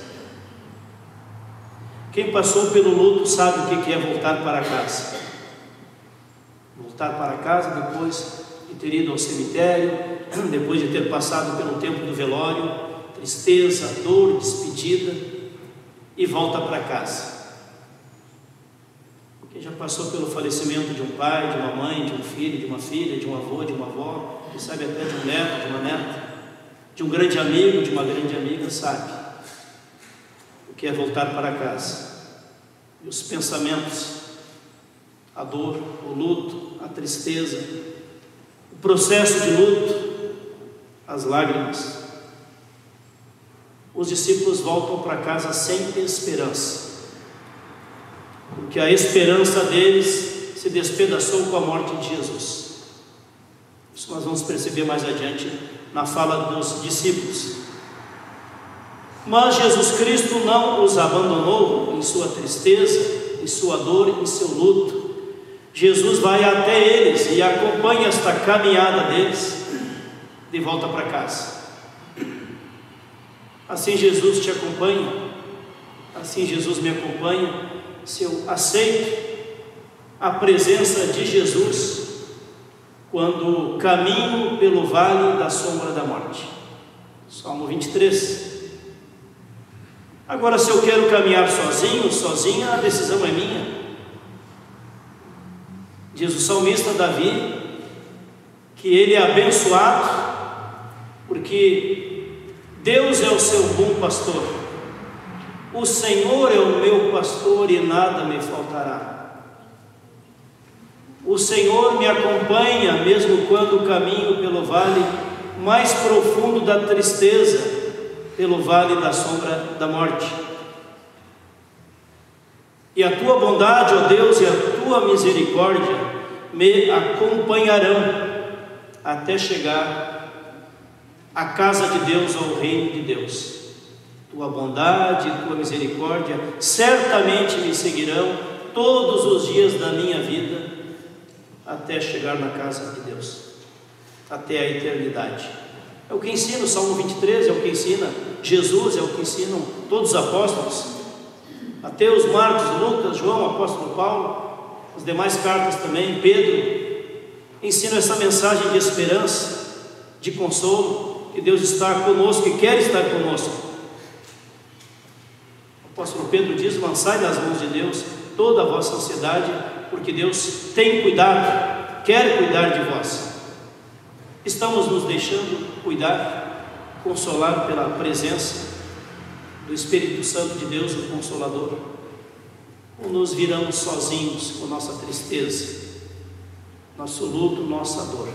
Quem passou pelo luto sabe o que é voltar para casa. Voltar para casa depois de ter ido ao cemitério, depois de ter passado pelo tempo do velório, tristeza, dor, despedida, e volta para casa. Quem já passou pelo falecimento de um pai, de uma mãe, de um filho, de uma filha, de um avô, de uma avó, quem sabe até de um neto, de uma neta, de um grande amigo, de uma grande amiga, sabe o que é voltar para casa. E os pensamentos, a dor, o luto, a tristeza, processo de luto, as lágrimas. Os discípulos voltam para casa sem esperança, porque a esperança deles se despedaçou com a morte de Jesus. Isso nós vamos perceber mais adiante na fala dos discípulos. Mas Jesus Cristo não os abandonou em sua tristeza, em sua dor, em seu luto. Jesus vai até eles e acompanha esta caminhada deles de volta para casa. Assim Jesus te acompanha, assim Jesus me acompanha, se eu aceito a presença de Jesus quando caminho pelo vale da sombra da morte. Salmo 23. Agora, se eu quero caminhar sozinho, sozinha, a decisão é minha. Diz o salmista Davi que ele é abençoado porque Deus é o seu bom pastor. O Senhor é o meu pastor e nada me faltará. O Senhor me acompanha mesmo quando caminho pelo vale mais profundo da tristeza, pelo vale da sombra da morte. E a tua bondade, ó Deus, e a tua misericórdia me acompanharão até chegar à casa de Deus, ao reino de Deus. Tua bondade e tua misericórdia certamente me seguirão todos os dias da minha vida até chegar na casa de Deus, até a eternidade. É o que ensina o Salmo 23, é o que ensina Jesus, é o que ensinam todos os apóstolos, Mateus, Marcos, Lucas, João, apóstolo Paulo, as demais cartas também, Pedro, ensinam essa mensagem de esperança, de consolo, que Deus está conosco e quer estar conosco. O apóstolo Pedro diz: lançai nas mãos de Deus toda a vossa ansiedade, porque Deus tem cuidado, quer cuidar de vós. Estamos nos deixando cuidar, consolar pela presença do Espírito Santo de Deus, o Consolador? Ou nos viramos sozinhos com nossa tristeza, nosso luto, nossa dor?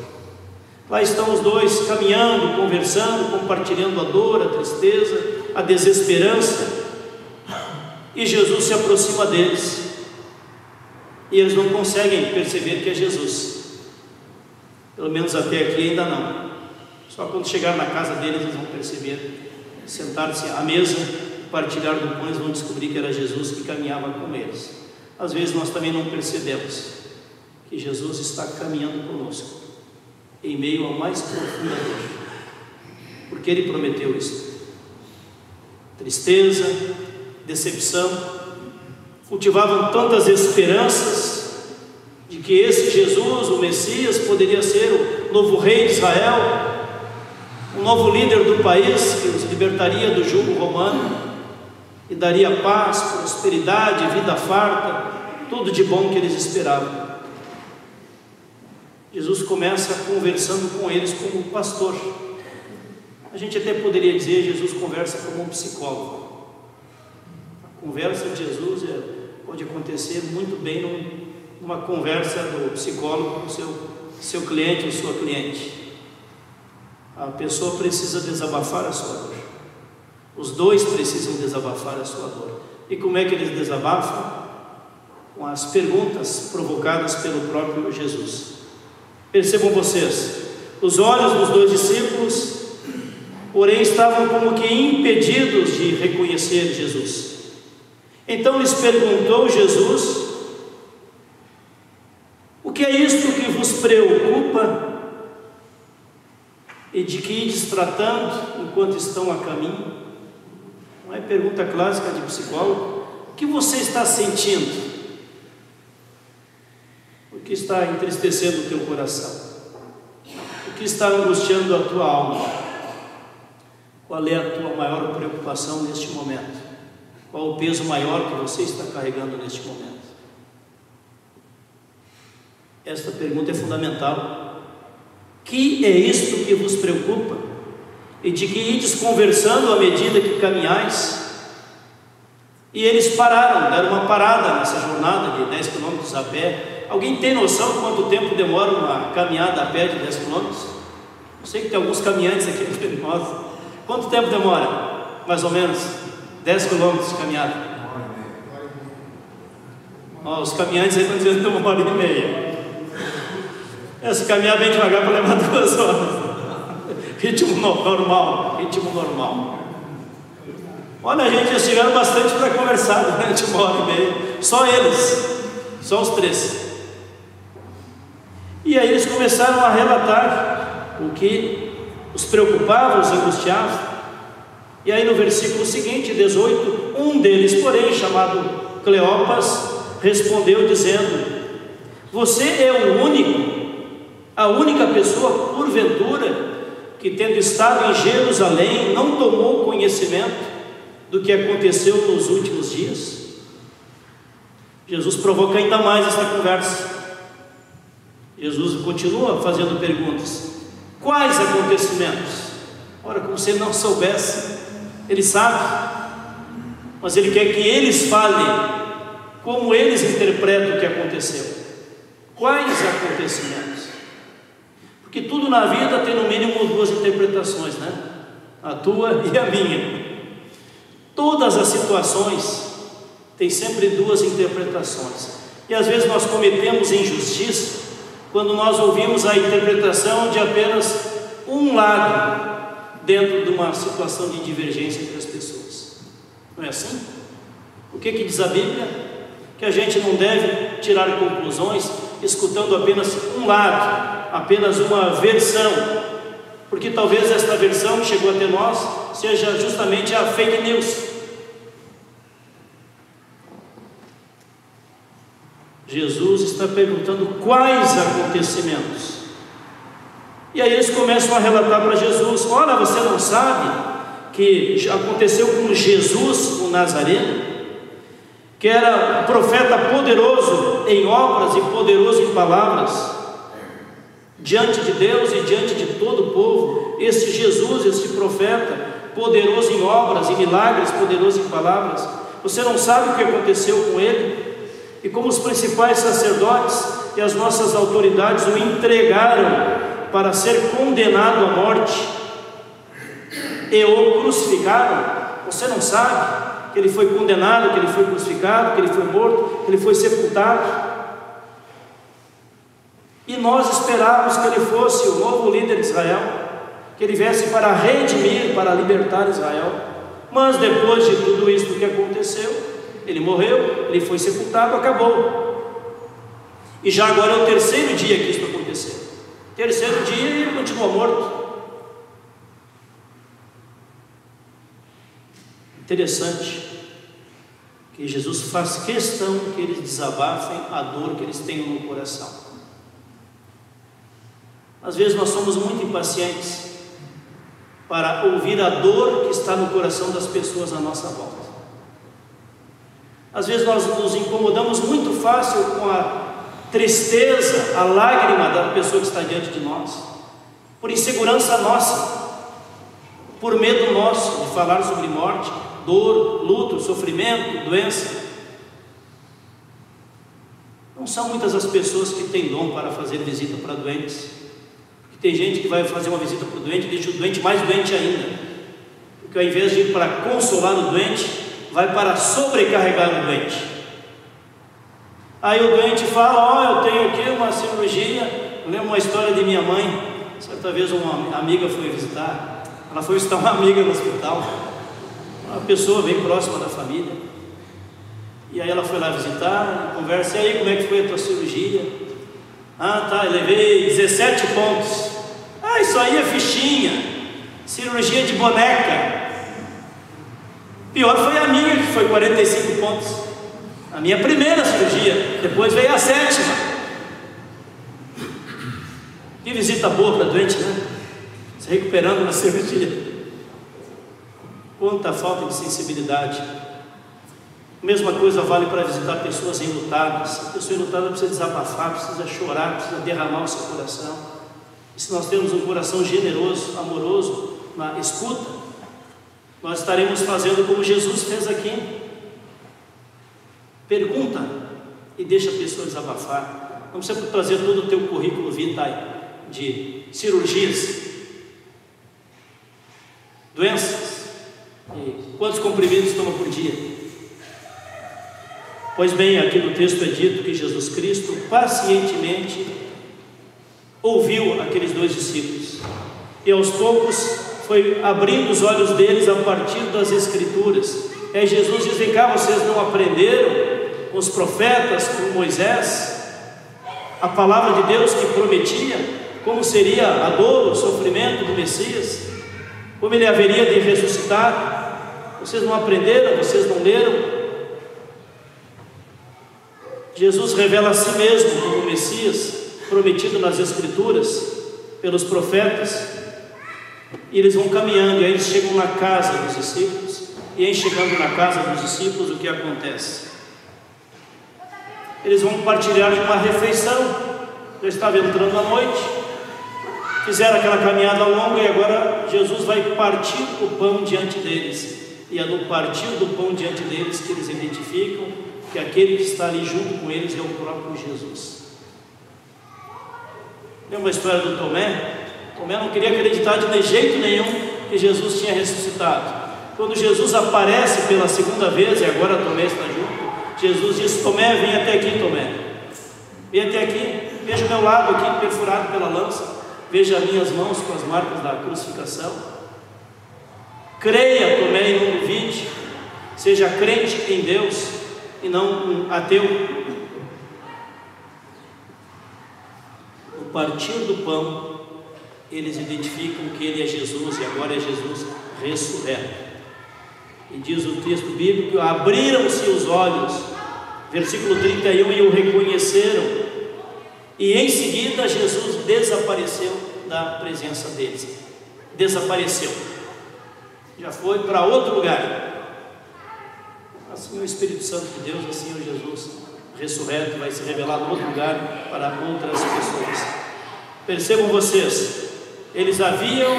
Lá estão os dois caminhando, conversando, compartilhando a dor, a tristeza, a desesperança, e Jesus se aproxima deles, e eles não conseguem perceber que é Jesus. Pelo menos até aqui ainda não. Só quando chegar na casa deles eles vão perceber, sentar-se à mesa, partilhar do pão, eles vão descobrir que era Jesus que caminhava com eles. Às vezes nós também não percebemos que Jesus está caminhando conosco em meio à mais profunda dor, porque Ele prometeu isso. Tristeza, decepção, cultivavam tantas esperanças de que esse Jesus, o Messias, poderia ser o novo rei de Israel, um novo líder do país que os libertaria do jugo romano e daria paz, prosperidade, vida farta, tudo de bom que eles esperavam. Jesus começa conversando com eles como pastor. A gente até poderia dizer: Jesus conversa como um psicólogo. A conversa de Jesus pode acontecer muito bem numa conversa do psicólogo com o seu cliente ou sua cliente. A pessoa precisa desabafar a sua dor. Os dois precisam desabafar a sua dor. E como é que eles desabafam? Com as perguntas provocadas pelo próprio Jesus. Percebam vocês, os olhos dos dois discípulos, porém, estavam como que impedidos de reconhecer Jesus. Então lhes perguntou Jesus: o que é isto que vos preocupa? E de que ides tratando enquanto estão a caminho? Não é pergunta clássica de psicólogo? O que você está sentindo? O que está entristecendo o teu coração? O que está angustiando a tua alma? Qual é a tua maior preocupação neste momento? Qual o peso maior que você está carregando neste momento? Esta pergunta é fundamental. Que é isto que vos preocupa? E de que ides conversando à medida que caminhais? E eles pararam, deram uma parada nessa jornada de 10 quilômetros a pé, Alguém tem noção de quanto tempo demora uma caminhada a pé de 10 quilômetros? Eu sei que tem alguns caminhantes aqui entre nós. Quanto tempo demora? Mais ou menos 10 quilômetros de caminhada. Os caminhantes aí estão dizendo que tem 1h30. Se caminhar bem devagar para levar 2 horas. Ritmo normal. Olha, gente, eles tiveram bastante para conversar durante 1h30. Só eles, só os 3. E aí eles começaram a relatar o que os preocupava, os angustiava. E aí no versículo seguinte, 18, um deles, porém, chamado Cleopas, respondeu dizendo: você é o único, a única pessoa, porventura, que tendo estado em Jerusalém, não tomou conhecimento do que aconteceu nos últimos dias? Jesus provoca ainda mais essa conversa. Jesus continua fazendo perguntas. Quais acontecimentos? Ora, como se ele não soubesse. Ele sabe, mas ele quer que eles falem como eles interpretam o que aconteceu. Quais acontecimentos? Porque tudo na vida tem no mínimo 2 interpretações, né? A tua e a minha. Todas as situações têm sempre 2 interpretações. E às vezes nós cometemos injustiça quando nós ouvimos a interpretação de apenas um lado dentro de uma situação de divergência entre as pessoas. Não é assim? O que diz a Bíblia? Que a gente não deve tirar conclusões escutando apenas um lado, apenas uma versão, porque talvez esta versão que chegou até nós seja justamente a fake news. Jesus está perguntando quais acontecimentos. E aí eles começam a relatar para Jesus: olha, você não sabe que aconteceu com Jesus, o Nazareno, que era um profeta poderoso em obras e poderoso em palavras, diante de Deus e diante de todo o povo. Este Jesus, este profeta, poderoso em obras e milagres, poderoso em palavras, você não sabe o que aconteceu com ele? E como os principais sacerdotes e as nossas autoridades o entregaram para ser condenado à morte e o crucificaram. Você não sabe que ele foi condenado, que ele foi crucificado, que ele foi morto, que ele foi sepultado? E nós esperávamos que ele fosse o novo líder de Israel, que ele viesse para redimir, para libertar Israel. Mas depois de tudo isso que aconteceu, ele morreu, ele foi sepultado, acabou. E já agora é o 3º dia que isso aconteceu. 3º dia e ele continua morto. Interessante que Jesus faz questão que eles desabafem a dor que eles têm no coração. Às vezes nós somos muito impacientes para ouvir a dor que está no coração das pessoas à nossa volta. Às vezes nós nos incomodamos muito fácil com a tristeza, a lágrima da pessoa que está diante de nós, por insegurança nossa, por medo nosso de falar sobre morte, dor, luto, sofrimento, doença. Não são muitas as pessoas que têm dom para fazer visita para doentes. Tem gente que vai fazer uma visita para o doente e deixa o doente mais doente ainda, porque ao invés de ir para consolar o doente, vai para sobrecarregar o doente. Aí o doente fala: eu tenho aqui uma cirurgia. Eu lembro uma história de minha mãe. Certa vez uma amiga foi visitar, ela foi visitar uma amiga no hospital, uma pessoa bem próxima da família, e aí ela foi lá visitar, conversa: e aí, como é que foi a tua cirurgia? Tá, eu levei 17 pontos. Isso aí é fichinha, cirurgia de boneca. Pior foi a minha, que foi 45 pontos, a minha primeira cirurgia. Depois veio a 7ª. Que visita boa para doente, né? Se recuperando na cirurgia. Quanta falta de sensibilidade. Mesma coisa vale para visitar pessoas enlutadas. A pessoa enlutada precisa desabafar, precisa chorar, precisa derramar o seu coração. E se nós temos um coração generoso, amoroso, na escuta, nós estaremos fazendo como Jesus fez aqui. Pergunta e deixa a pessoa desabafar. Não precisa trazer todo o teu currículo vitae de cirurgias, doenças, e quantos comprimidos toma por dia. Pois bem, aqui no texto é dito que Jesus Cristo pacientemente ouviu aqueles 2 discípulos e aos poucos foi abrindo os olhos deles a partir das Escrituras. Jesus diz: vem cá, vocês não aprenderam com os profetas, com Moisés, a palavra de Deus que prometia como seria a dor, o sofrimento do Messias, como ele haveria de ressuscitar? Vocês não aprenderam? Vocês não leram? Jesus revela a si mesmo como o Messias prometido nas Escrituras pelos profetas, e eles vão caminhando, e aí eles chegam na casa dos discípulos, e aí chegando na casa dos discípulos, o que acontece? Eles vão partilhar de uma refeição. Já estava entrando a noite, fizeram aquela caminhada longa, e agora Jesus vai partir o pão diante deles, e é no partir do pão diante deles que eles identificam que aquele que está ali junto com eles é o próprio Jesus. Lembra a história do Tomé? Tomé não queria acreditar de jeito nenhum que Jesus tinha ressuscitado. Quando Jesus aparece pela segunda vez, e agora Tomé está junto, Jesus diz: Tomé, vem até aqui, Tomé, vem até aqui, veja o meu lado aqui perfurado pela lança, veja as minhas mãos com as marcas da crucificação. Creia, Tomé, e não duvide, seja crente em Deus e não um ateu. No partir do pão, eles identificam que ele é Jesus, e agora é Jesus ressurreto. E diz o texto bíblico: abriram-se os olhos, versículo 31, e o reconheceram, e em seguida Jesus desapareceu da presença deles. Desapareceu, já foi para outro lugar. Assim o Espírito Santo de Deus, assim o Jesus ressurreto vai se revelar em outro lugar para outras pessoas. Percebam vocês, eles haviam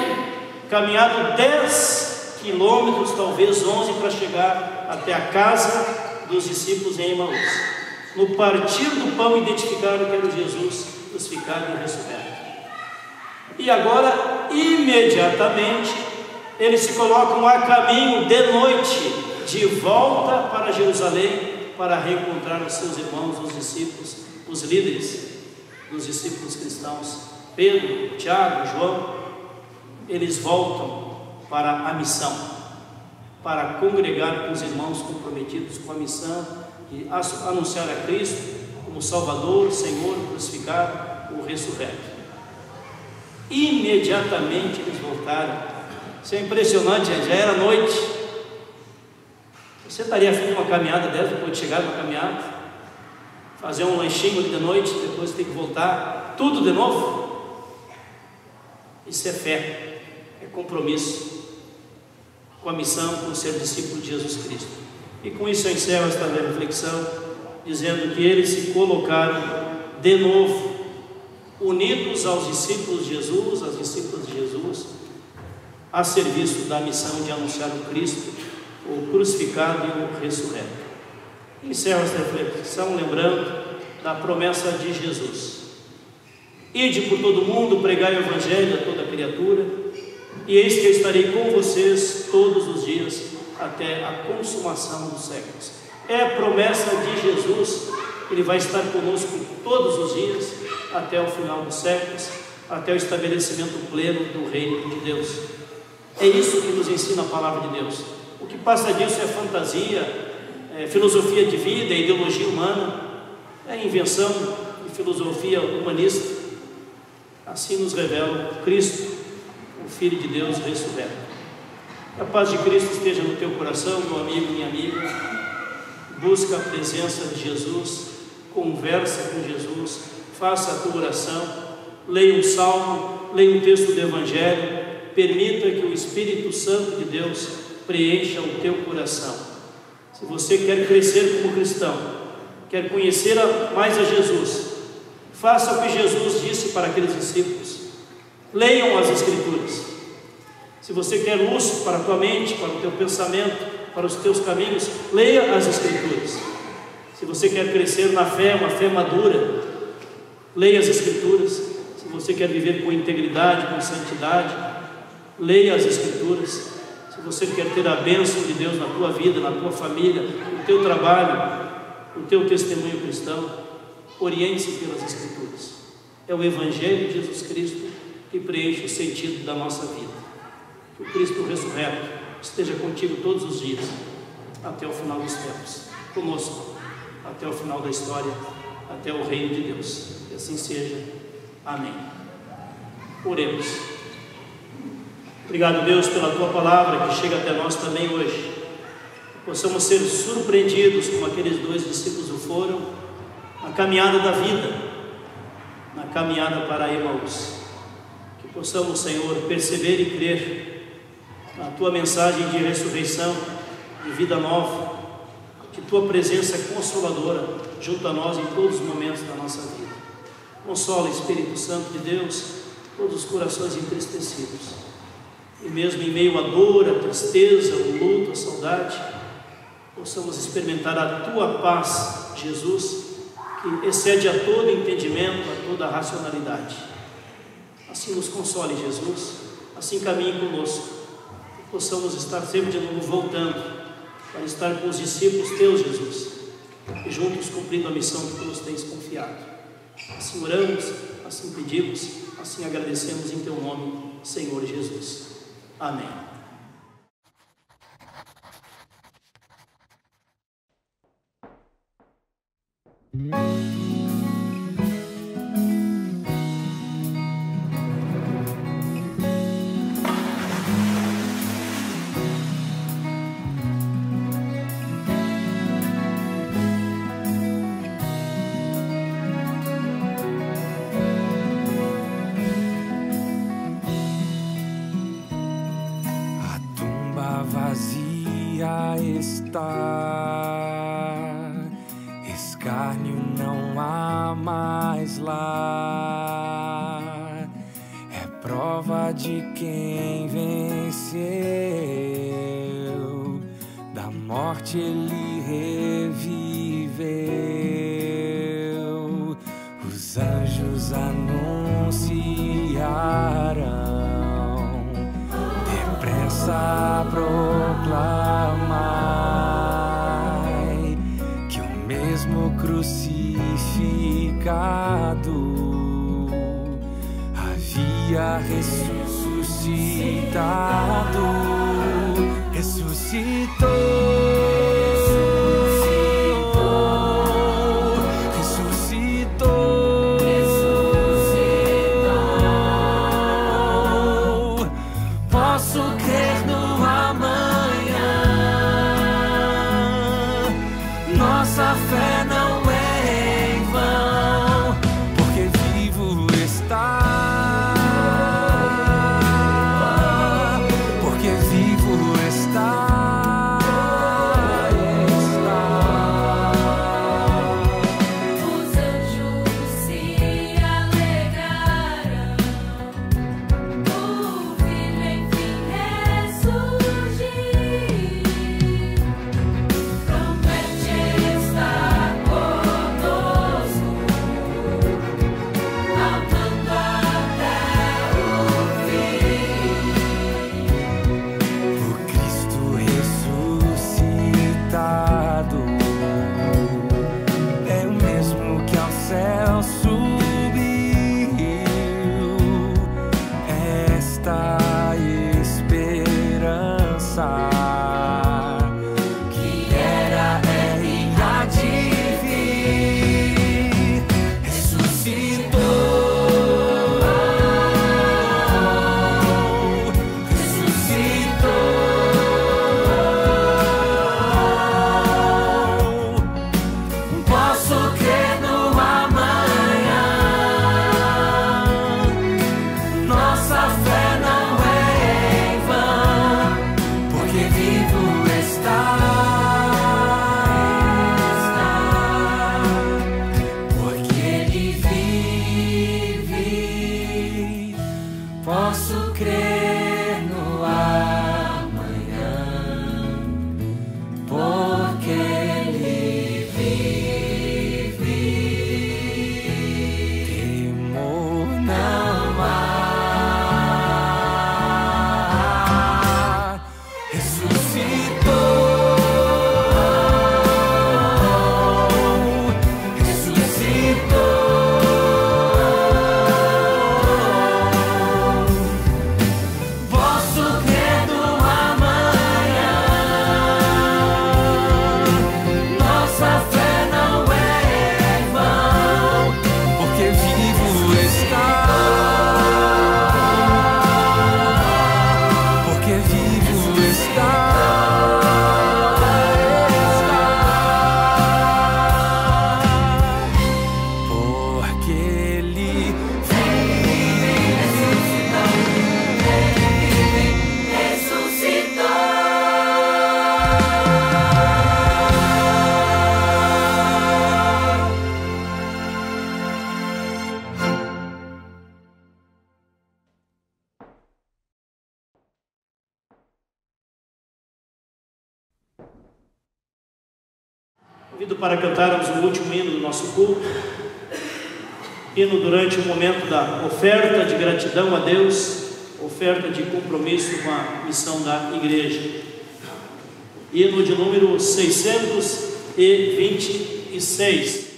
caminhado 10 quilômetros, talvez 11, para chegar até a casa dos discípulos em Emaús. No partir do pão, identificaram que era o Jesus crucificado e ressurreto. E agora, imediatamente, eles se colocam a caminho de noite, de volta para Jerusalém, para reencontrar os seus irmãos, os discípulos, os líderes dos discípulos cristãos, Pedro, Tiago, João. Eles voltam para a missão, para congregar com os irmãos comprometidos com a missão de anunciar a Cristo como Salvador, Senhor, crucificado, o ressurreto. Imediatamente eles voltaram. Isso é impressionante, já era noite. Você estaria afim de uma caminhada dessa, depois de chegar numa caminhada, fazer um lanchinho ali de noite, depois ter que voltar, tudo de novo? Isso é fé, é compromisso com a missão, com ser discípulo de Jesus Cristo. E com isso eu encerro esta reflexão, dizendo que eles se colocaram de novo, unidos aos discípulos de Jesus, às discípulas de Jesus, a serviço da missão de anunciar o Cristo, o crucificado e o ressurreto. Encerro esta reflexão lembrando da promessa de Jesus: ide por todo mundo, pregai o Evangelho a toda criatura, e eis que eu estarei com vocês todos os dias, até a consumação dos séculos. É a promessa de Jesus. Ele vai estar conosco todos os dias, até o final dos séculos, até o estabelecimento pleno do reino de Deus. É isso que nos ensina a palavra de Deus. O que passa disso é fantasia, é filosofia de vida, é ideologia humana, é invenção de filosofia humanista. Assim nos revela Cristo, o Filho de Deus ressurreto. Que a paz de Cristo esteja no teu coração, meu amigo, minha amiga. Busca a presença de Jesus, conversa com Jesus, faça a tua oração, leia um salmo, leia um texto do Evangelho, permita que o Espírito Santo de Deus preencha o teu coração. Se você quer crescer como cristão, quer conhecer mais a Jesus, faça o que Jesus disse para aqueles discípulos: leiam as Escrituras. Se você quer luz para a tua mente, para o teu pensamento, para os teus caminhos, leia as Escrituras. Se você quer crescer na fé, uma fé madura, Leia as Escrituras. Se você quer viver com integridade, com santidade, leia as Escrituras. Se você quer ter a bênção de Deus na tua vida, na tua família, no teu trabalho, no teu testemunho cristão, oriente-se pelas Escrituras. É o Evangelho de Jesus Cristo que preenche o sentido da nossa vida. Que o Cristo ressurreto esteja contigo todos os dias, até o final dos tempos, conosco, até o final da história, até o reino de Deus. Que assim seja. Amém. Oremos. Obrigado, Deus, pela Tua palavra que chega até nós também hoje. Que possamos ser surpreendidos como aqueles 2 discípulos o foram, na caminhada da vida, na caminhada para Emaús. Que possamos, Senhor, perceber e crer na Tua mensagem de ressurreição, de vida nova, de Tua presença consoladora junto a nós em todos os momentos da nossa vida. Consola, Espírito Santo de Deus, todos os corações entristecidos. E mesmo em meio à dor, à tristeza, ao luto, à saudade, possamos experimentar a Tua paz, Jesus, que excede a todo entendimento, a toda a racionalidade. Assim nos console, Jesus, assim caminhe conosco, que possamos estar sempre de novo voltando, para estar com os discípulos Teus, Jesus, e juntos cumprindo a missão que Tu nos tens confiado. Assim oramos, assim pedimos, assim agradecemos em Teu nome, Senhor Jesus. Amém. Escárnio não há mais lá, é prova de quem venceu, da morte ele reviveu. Os anjos anunciarão, depressa a proclamar mesmo crucificado havia ressuscitado, ressuscitou. Posso crer no amanhã, nossa fé não é em vão, porque vivo está, porque vivo está. Convido para cantarmos o último hino do nosso culto. Hino durante o momento da oferta de gratidão a Deus, oferta de compromisso com a missão da igreja. Hino de número 626.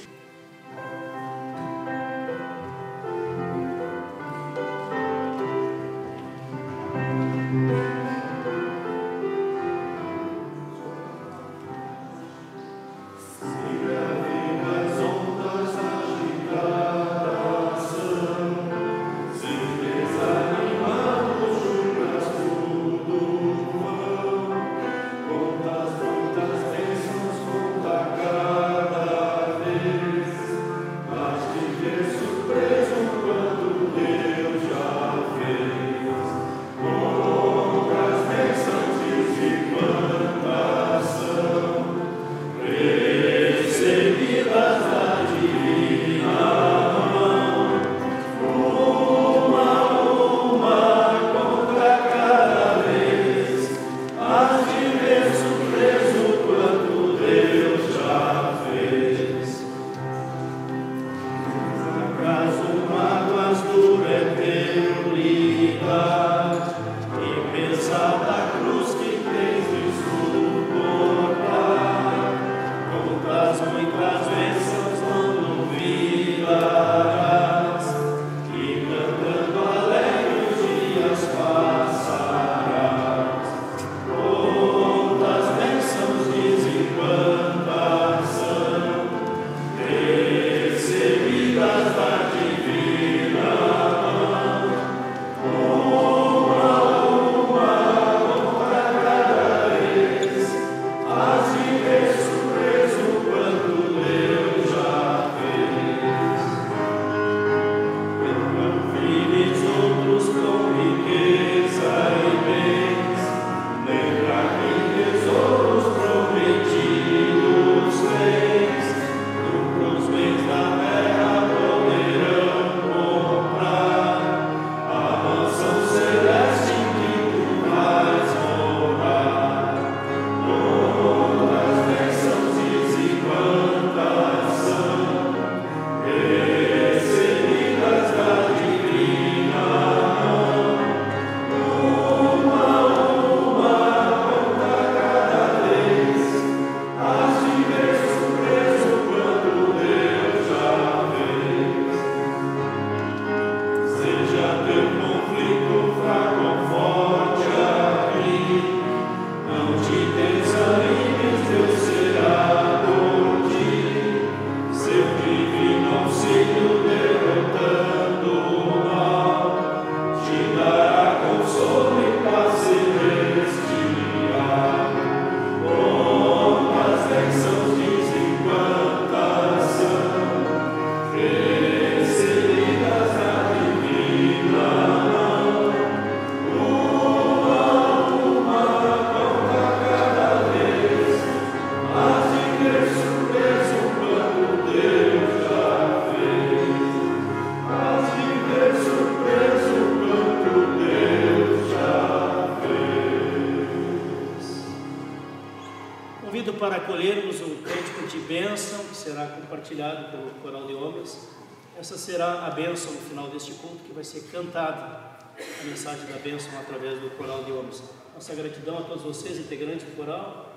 Para acolhermos um cântico de bênção que será compartilhado pelo coral de homens. Essa será a bênção no final deste culto, que vai ser cantada a mensagem da bênção através do coral de homens. Nossa gratidão a todos vocês, integrantes do coral,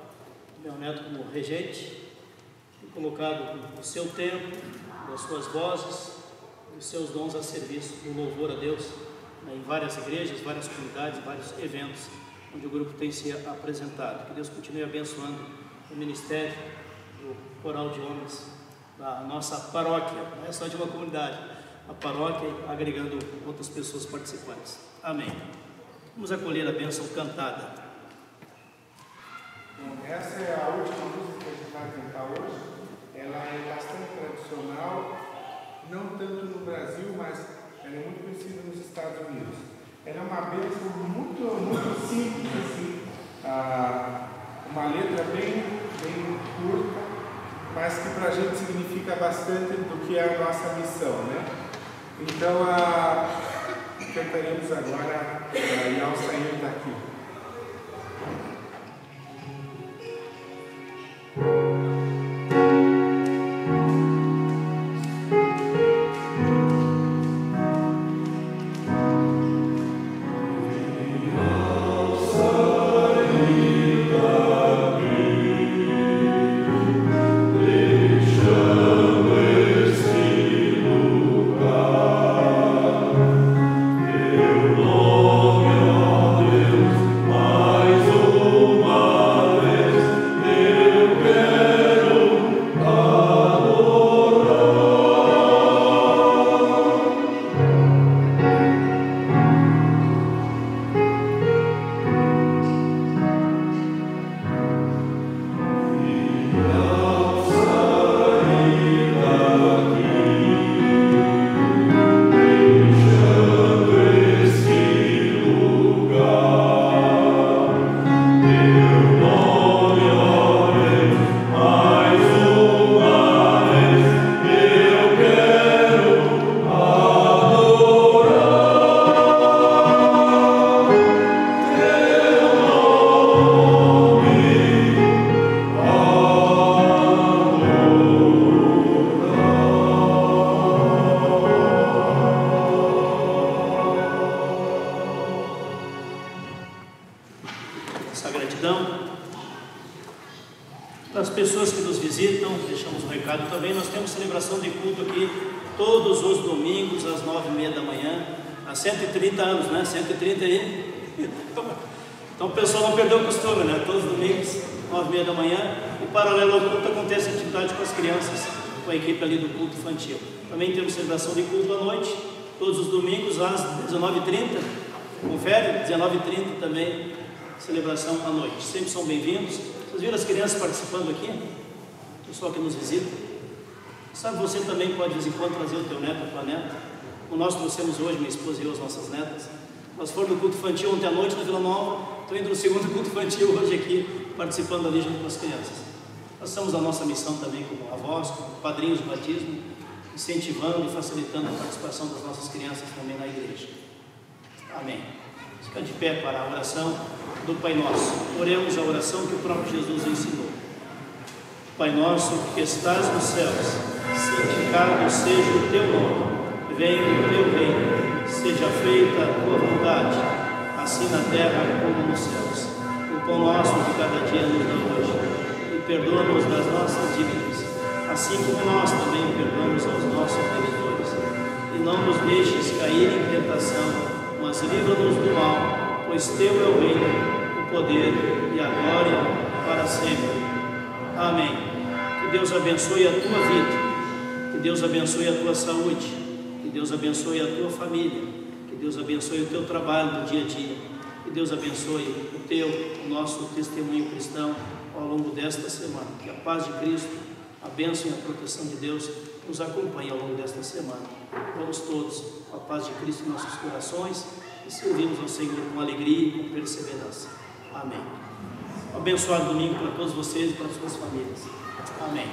meu neto como regente, colocado o seu tempo, as suas vozes, os seus dons a serviço do louvor a Deus, em várias igrejas, várias comunidades, vários eventos onde o grupo tem se apresentado. Que Deus continue abençoando o ministério do coral de homens da nossa paróquia, não é só de uma comunidade, a paróquia agregando outras pessoas participantes. Amém. Vamos acolher a bênção cantada. Bom, essa é a última música que a gente vai cantar hoje. Ela é bastante tradicional, não tanto no Brasil, mas ela é muito conhecida nos Estados Unidos. Ela é uma bênção muito simples, assim, uma letra bem curta, mas que para a gente significa bastante do que é a nossa missão, né? Então, cantaremos agora e ao sair daqui. essa gratidão. Para as pessoas que nos visitam, deixamos um recado também. Nós temos celebração de culto aqui todos os domingos às 9h30 da manhã, há 130 anos, né? 130 aí. Então o pessoal não perdeu o costume, né? Todos os domingos, 9h30 da manhã. E paralelo ao culto acontece atividade com as crianças, com a equipe ali do culto infantil. Também temos celebração de culto à noite, todos os domingos às 19h30. Confere, 19h30 também, celebração à noite. Sempre são bem-vindos. Vocês viram as crianças participando aqui? O pessoal que nos visita. Sabe, você também pode de vez em quando trazer o teu neto, a tua neta. Como nós trouxemos hoje, minha esposa e eu, as nossas netas. Nós fomos no culto infantil ontem à noite na Vila Nova. Estou indo no segundo culto infantil hoje aqui, participando ali junto com as crianças. Nós estamos a nossa missão também como avós, como padrinhos de batismo, incentivando e facilitando a participação das nossas crianças também na igreja. Amém. Fica de pé para a oração do Pai Nosso. Oremos a oração que o próprio Jesus ensinou. Pai nosso que estás nos céus, santificado seja o teu nome. Venha o teu reino, seja feita a tua vontade, assim na terra como nos céus. O pão nosso de cada dia nos dá hoje, e perdoa-nos das nossas dívidas, assim como nós também perdoamos aos nossos devedores. E não nos deixes cair em tentação, mas livra-nos do mal, pois teu é o reino, o poder e a glória para sempre. Amém. Que Deus abençoe a tua vida, que Deus abençoe a tua saúde, que Deus abençoe a tua família, que Deus abençoe o teu trabalho do dia a dia, que Deus abençoe o nosso testemunho cristão ao longo desta semana. Que a paz de Cristo, a bênção e a proteção de Deus nos acompanhe ao longo desta semana. Vamos todos com a paz de Cristo em nossos corações e servimos ao Senhor com alegria e com perseverança. Amém. Um abençoado domingo para todos vocês e para as suas famílias. Amém.